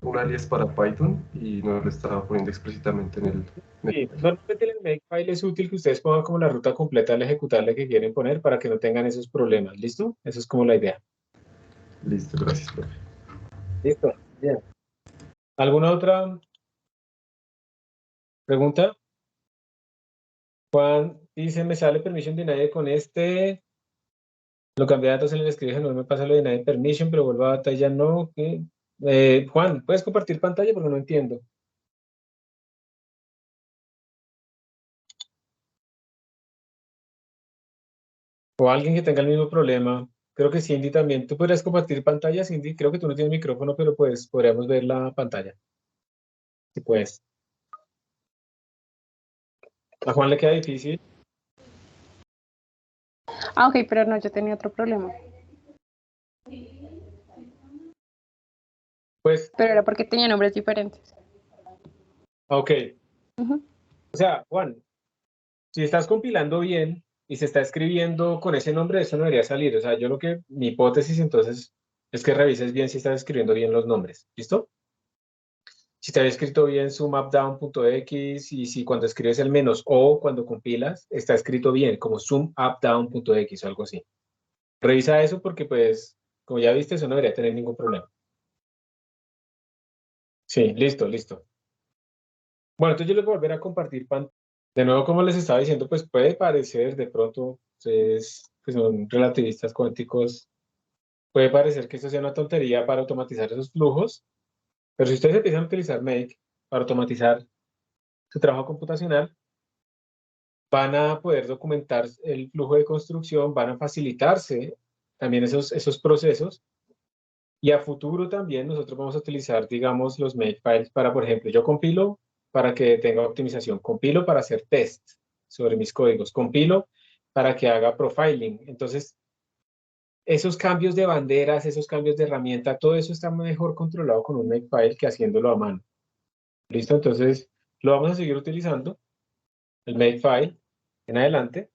un alias para Python y no lo estaba poniendo explícitamente en el... Sí, normalmente en el Makefile es útil que ustedes pongan como la ruta completa al ejecutarle que quieren poner para que no tengan esos problemas. ¿Listo? Eso es como la idea. Listo, gracias, profe. Listo. Bien. ¿Alguna otra pregunta? Juan dice, me sale permission denied con este. Lo cambié de datos, se le escribe, no me pasa lo de denied permission, pero vuelvo a data y ya no. ¿Qué? Juan, ¿puedes compartir pantalla? Porque no entiendo. O alguien que tenga el mismo problema. Creo que Cindy también. ¿Tú podrías compartir pantalla, Cindy? Creo que tú no tienes micrófono, pero pues podríamos ver la pantalla. Si puedes. A Juan le queda difícil. Ok, pero no, yo tenía otro problema. Pues. Pero era porque tenía nombres diferentes. Ok. O sea, Juan, si estás compilando bien y se está escribiendo con ese nombre, eso no debería salir. O sea, mi hipótesis entonces es que revises bien si estás escribiendo bien los nombres. ¿Listo? Si te había escrito bien sumupdown.x y si cuando escribes el -o cuando compilas, está escrito bien, como sumupdown.x o algo así. Revisa eso porque, pues, como ya viste, eso no debería tener ningún problema. Sí, listo. Bueno, entonces yo les voy a volver a compartir pantalla. De nuevo, como les estaba diciendo, pues puede parecer de pronto, ustedes que son relativistas cuánticos, puede parecer que esto sea una tontería para automatizar esos flujos, Pero si ustedes empiezan a utilizar Make para automatizar su trabajo computacional, van a poder documentar el flujo de construcción, van a facilitarse también esos procesos. Y a futuro también nosotros vamos a utilizar, digamos, los Makefiles para, por ejemplo, yo compilo para que tenga optimización, compilo para hacer test sobre mis códigos, compilo para que haga profiling. Entonces, esos cambios de banderas, esos cambios de herramienta, todo eso está mejor controlado con un Makefile que haciéndolo a mano. ¿Listo? Entonces, lo vamos a seguir utilizando, el Makefile, en adelante.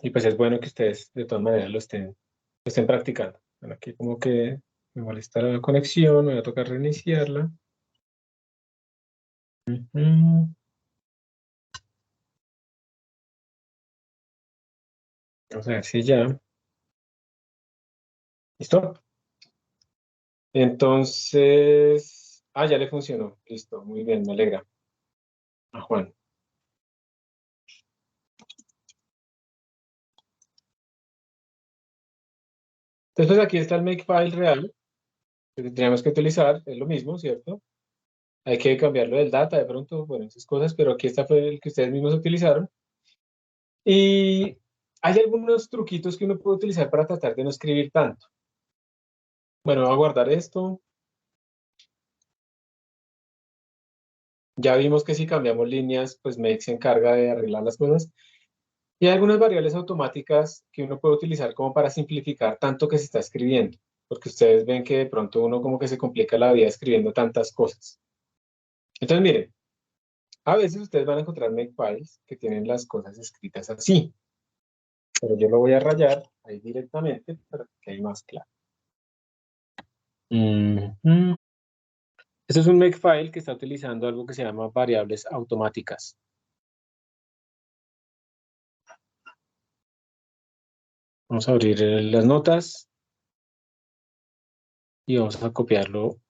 Y pues es bueno que ustedes de todas maneras lo estén practicando. Bueno, aquí como que me molesta la conexión, me va a tocar reiniciarla. Vamos a ver si ya. ¿Listo? Entonces, ya le funcionó. Listo, muy bien, me alegra. A Juan. Entonces, pues aquí está el Makefile real que tendríamos que utilizar, es lo mismo, ¿cierto? Hay que cambiarlo del data de pronto, bueno, esas cosas, pero aquí está fue el que ustedes mismos utilizaron. Y hay algunos truquitos que uno puede utilizar para tratar de no escribir tanto. Bueno, voy a guardar esto. Ya vimos que si cambiamos líneas, pues Make se encarga de arreglar las cosas. Y hay algunas variables automáticas que uno puede utilizar como para simplificar tanto que se está escribiendo. Porque ustedes ven que de pronto uno como que se complica la vida escribiendo tantas cosas. Entonces, miren, a veces ustedes van a encontrar Makefiles que tienen las cosas escritas así. Pero yo lo voy a rayar ahí directamente para que quede más claro. Este es un Makefile que está utilizando algo que se llama variables automáticas. Vamos a abrir las notas y vamos a copiarlo.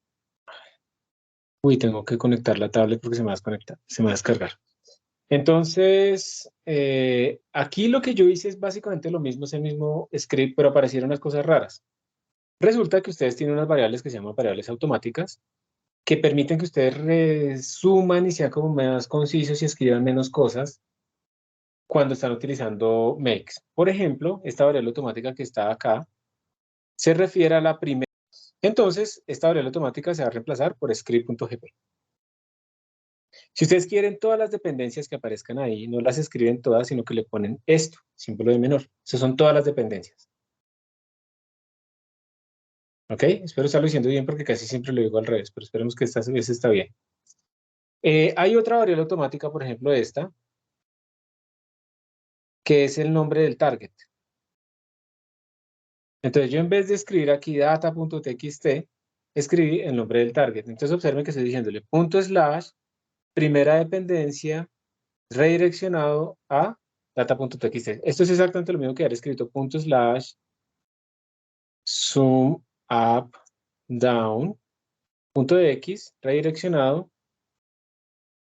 Uy, tengo que conectar la tablet porque se me va a desconectar, se me va a descargar. Entonces, aquí lo que yo hice es básicamente lo mismo, es el mismo script, pero aparecieron unas cosas raras. Resulta que ustedes tienen unas variables que se llaman variables automáticas que permiten que ustedes resuman y sean como más concisos y escriban menos cosas cuando están utilizando makes. Por ejemplo, esta variable automática que está acá se refiere a la primera. Entonces, esta variable automática se va a reemplazar por script.gp. Si ustedes quieren todas las dependencias que aparezcan ahí, no las escriben todas, sino que le ponen esto, símbolo de menor. Esas son todas las dependencias. ¿Ok? Espero estarlo diciendo bien porque casi siempre lo digo al revés, pero esperemos que esta vez está bien. Hay otra variable automática, por ejemplo esta, que es el nombre del target. Entonces yo en vez de escribir aquí data.txt, escribí el nombre del target. Entonces observen que estoy diciéndole /, primera dependencia, redireccionado a data.txt. Esto es exactamente lo mismo que haber escrito /, sum up down, .x, redireccionado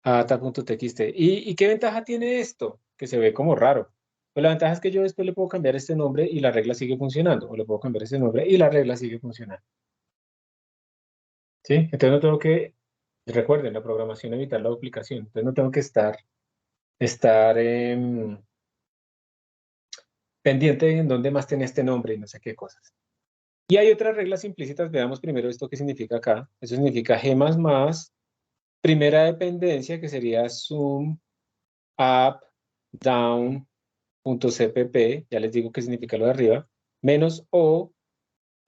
a data.txt. ¿Y qué ventaja tiene esto? Que se ve como raro. Pues la ventaja es que yo después le puedo cambiar este nombre y la regla sigue funcionando. O le puedo cambiar este nombre y la regla sigue funcionando. ¿Sí? Entonces no tengo que, recuerden, la programación evitar la duplicación. Entonces no tengo que estar pendiente en dónde más tiene este nombre y no sé qué cosas. Y hay otras reglas implícitas. Veamos primero esto que significa acá. Eso significa G++, primera dependencia, que sería sum up down .cpp, ya les digo qué significa lo de arriba, menos o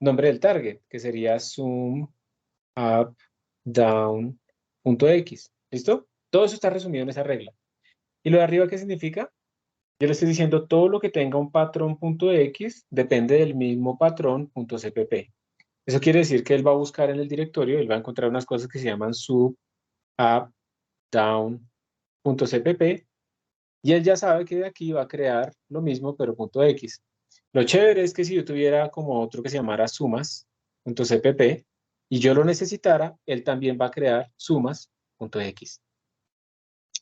nombre del target, que sería sum up down .x. ¿Listo? Todo eso está resumido en esa regla. ¿Y lo de arriba qué significa? Yo le estoy diciendo todo lo que tenga un patrón .x depende del mismo patrón .cpp. Eso quiere decir que él va a buscar en el directorio, él va a encontrar unas cosas que se llaman sub up down .cpp y él ya sabe que de aquí va a crear lo mismo pero .x. Lo chévere es que si yo tuviera como otro que se llamara sumas.cpp y yo lo necesitara, él también va a crear sumas.x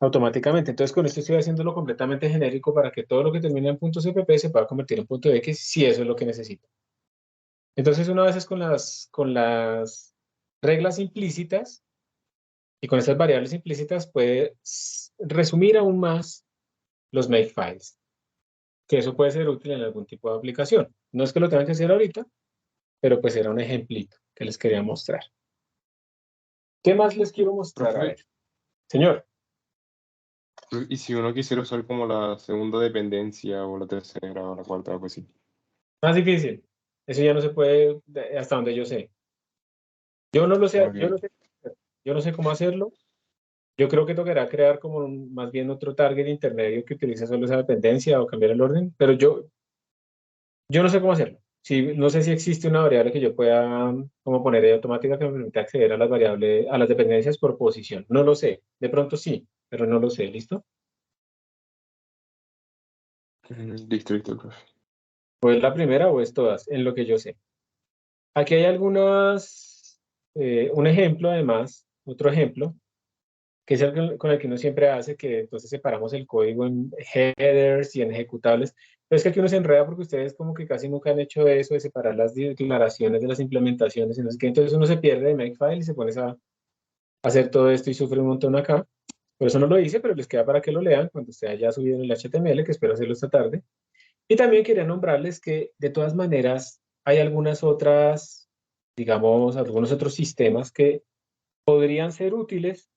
automáticamente. Entonces con esto estoy haciéndolo completamente genérico para que todo lo que termine en .cpp se pueda convertir en .x si eso es lo que necesito. Entonces una vez con las reglas implícitas y con esas variables implícitas puede resumir aún más los makefiles, que eso puede ser útil en algún tipo de aplicación. No es que lo tengan que hacer ahorita, pero pues era un ejemplito que les quería mostrar. ¿Qué más les quiero mostrar? A ver. Señor. Y si uno quisiera usar como la segunda dependencia o la tercera o la cuarta, pues sí. Más difícil. Eso ya no se puede, hasta donde yo sé. Yo no lo sé, Ok. yo no sé cómo hacerlo. Yo creo que tocará crear como más bien otro target intermedio que utilice solo esa dependencia o cambiar el orden, pero yo no sé cómo hacerlo. Sí, no sé si existe una variable que yo pueda como poner ahí automática que me permita acceder a las variables, a las dependencias por posición. No lo sé. De pronto sí, pero no lo sé. ¿Listo? Listo, profe. ¿O es la primera o es todas? En lo que yo sé. Aquí hay algunas, un ejemplo además, otro ejemplo, que es el con el que uno siempre hace, que entonces separamos el código en headers y en ejecutables. Pero es que aquí uno se enreda porque ustedes como que casi nunca han hecho eso de separar las declaraciones de las implementaciones y no sé qué. Entonces uno se pierde de Makefile y se pone a hacer todo esto y sufre un montón acá. Por eso no lo hice, pero les queda para que lo lean cuando esté haya subido en el HTML, que espero hacerlo esta tarde. Y también quería nombrarles que de todas maneras hay algunas otras, digamos, algunos otros sistemas que podrían ser útiles.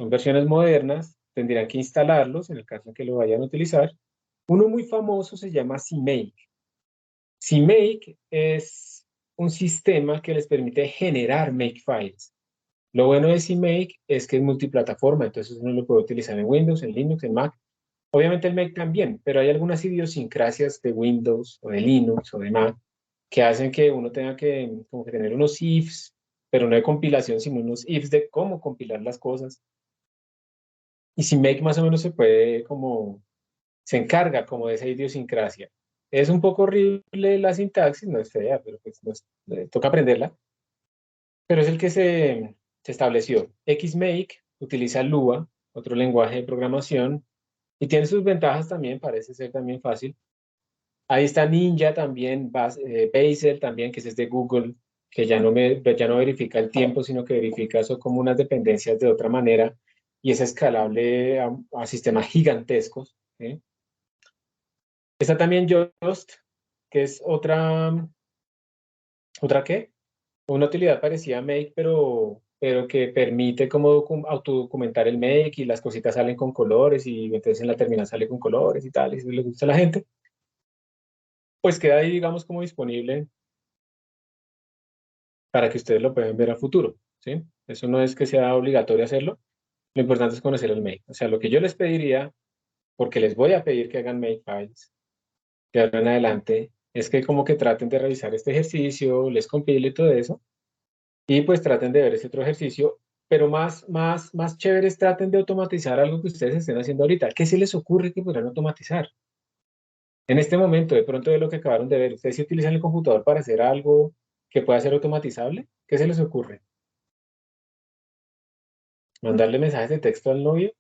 Son versiones modernas, tendrían que instalarlos en el caso en que lo vayan a utilizar. Uno muy famoso se llama CMake. CMake es un sistema que les permite generar makefiles. Lo bueno de CMake es que es multiplataforma, entonces uno lo puede utilizar en Windows, en Linux, en Mac. Obviamente el Make también, pero hay algunas idiosincrasias de Windows o de Linux o de Mac que hacen que uno tenga que, como que tener unos ifs, pero no de compilación, sino unos ifs de cómo compilar las cosas. Y si Make más o menos se puede como, se encarga como de esa idiosincrasia. Es un poco horrible la sintaxis, no es fea, pero pues toca aprenderla. Pero es el que se estableció. XMake utiliza Lua, otro lenguaje de programación, y tiene sus ventajas también, parece ser también fácil. Ahí está Ninja también, Bazel también, que es de Google, que ya no verifica el tiempo, sino que verifica eso como unas dependencias de otra manera y es escalable a sistemas gigantescos. ¿Sí? Está también Just, que es ¿otra qué? Una utilidad parecida a Make, pero que permite como autodocumentar el Make y las cositas salen con colores y entonces en la terminal sale con colores y tal, y si le gusta a la gente, pues queda ahí, digamos, como disponible para que ustedes lo puedan ver a futuro, ¿sí? Eso no es que sea obligatorio hacerlo, lo importante es conocer el Make. O sea, lo que yo les pediría, porque les voy a pedir que hagan Makefiles de ahora en adelante, es que como que traten de revisar este ejercicio, les compile y todo eso, y pues traten de ver ese otro ejercicio, pero más chéveres traten de automatizar algo que ustedes estén haciendo ahorita. ¿Qué se les ocurre que podrán automatizar? En este momento, de pronto de lo que acabaron de ver, ¿ustedes sí utilizan el computador para hacer algo que pueda ser automatizable? ¿Qué se les ocurre? ¿Mandarle mensajes de texto al novio?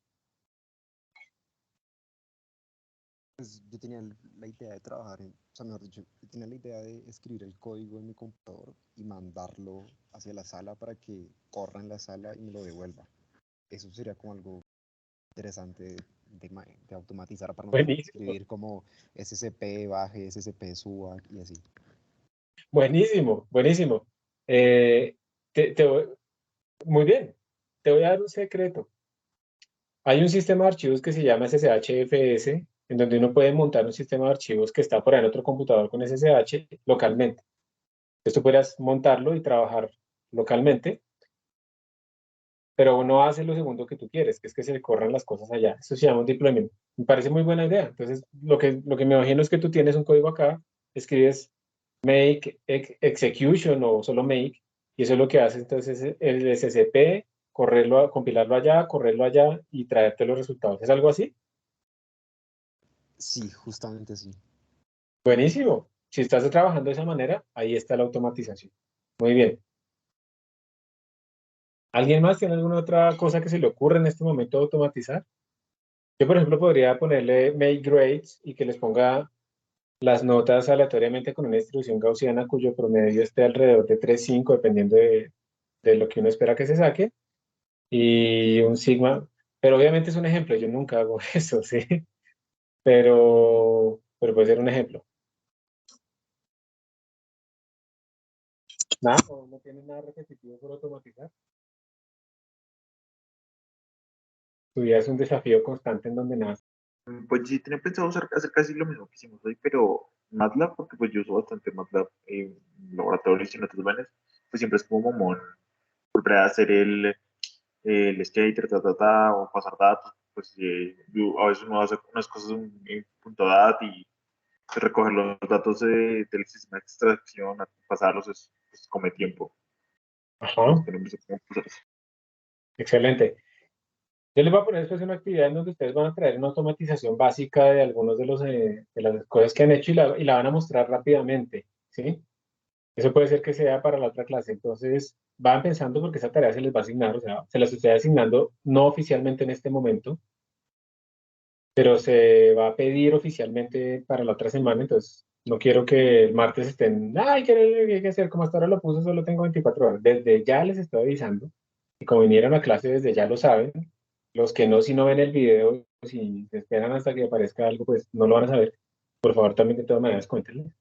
Pues yo tenía la idea de trabajar o sea, mejor dicho, yo tenía la idea de escribir el código en mi computador y mandarlo hacia la sala para que corra en la sala y me lo devuelva. Eso sería como algo interesante de automatizar para no tener que Buenísimo, escribir como SCP baje, SCP suba y así. buenísimo, buenísimo. Eh, muy bien, te voy a dar un secreto. Hay un sistema de archivos que se llama SSHFS, en donde uno puede montar un sistema de archivos que está por ahí en otro computador con SSH localmente. Entonces tú podrías montarlo y trabajar localmente, pero no hace lo segundo que tú quieres, que es que se le corran las cosas allá. Eso se llama un deployment. Me parece muy buena idea. Entonces, lo que me imagino es que tú tienes un código acá, escribes make execution o solo make, y eso es lo que hace entonces el SCP, compilarlo allá, correrlo allá y traerte los resultados. ¿Es algo así? Sí, justamente sí. Buenísimo. Si estás trabajando de esa manera, ahí está la automatización. Muy bien. ¿Alguien más tiene alguna otra cosa que se le ocurre en este momento automatizar? Yo, por ejemplo, podría ponerle make grades y que les ponga las notas aleatoriamente con una distribución gaussiana cuyo promedio esté alrededor de 3,5, dependiendo de de lo que uno espera que se saque, y un sigma, pero obviamente es un ejemplo, yo nunca hago eso, ¿sí? Pero puede ser un ejemplo. Nada, no tiene nada repetitivo por automatizar. Tu vida es un desafío constante en donde nada. Pues sí, tenía pensado hacer casi lo mismo que hicimos hoy, pero MATLAB, porque pues yo uso bastante MATLAB en laboratorios y en otros vaines, pues siempre es como mamón volver a hacer el skater, o pasar datos, pues a veces uno hace unas cosas en punto .dat y pues, recoger los datos del sistema de extracción, pasarlos, pues, come tiempo. Ajá, Pero no sé cómo pasar eso. excelente. Yo les voy a poner después una actividad en donde ustedes van a traer una automatización básica de algunos de las cosas que han hecho y la van a mostrar rápidamente, ¿sí? Eso puede ser que sea para la otra clase. Entonces, van pensando porque esa tarea se les va a asignar, o sea, se las estoy asignando no oficialmente en este momento, pero se va a pedir oficialmente para la otra semana. Entonces, no quiero que el martes estén, ay, ¿qué hay que hacer? Como hasta ahora lo puse, solo tengo 24 horas. Desde ya les estoy avisando. Y como vinieron a clase, desde ya lo saben. Los que no, si no ven el video, si se esperan hasta que aparezca algo, pues no lo van a saber. Por favor, también de todas maneras, cuéntenles.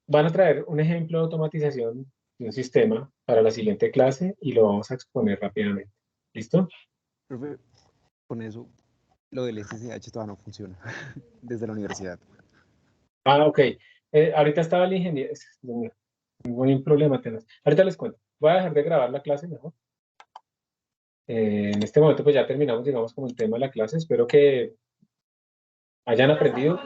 Van a traer un ejemplo de automatización de un sistema para la siguiente clase y lo vamos a exponer rápidamente. ¿Listo? Profe, con eso, lo del SSH todavía no funciona desde la universidad. Ah, ok. Ahorita estaba el ingeniero. Tengo un problema tenaz. Ahorita les cuento. Voy a dejar de grabar la clase mejor. En este momento pues ya terminamos, digamos, como el tema de la clase. Espero que hayan aprendido.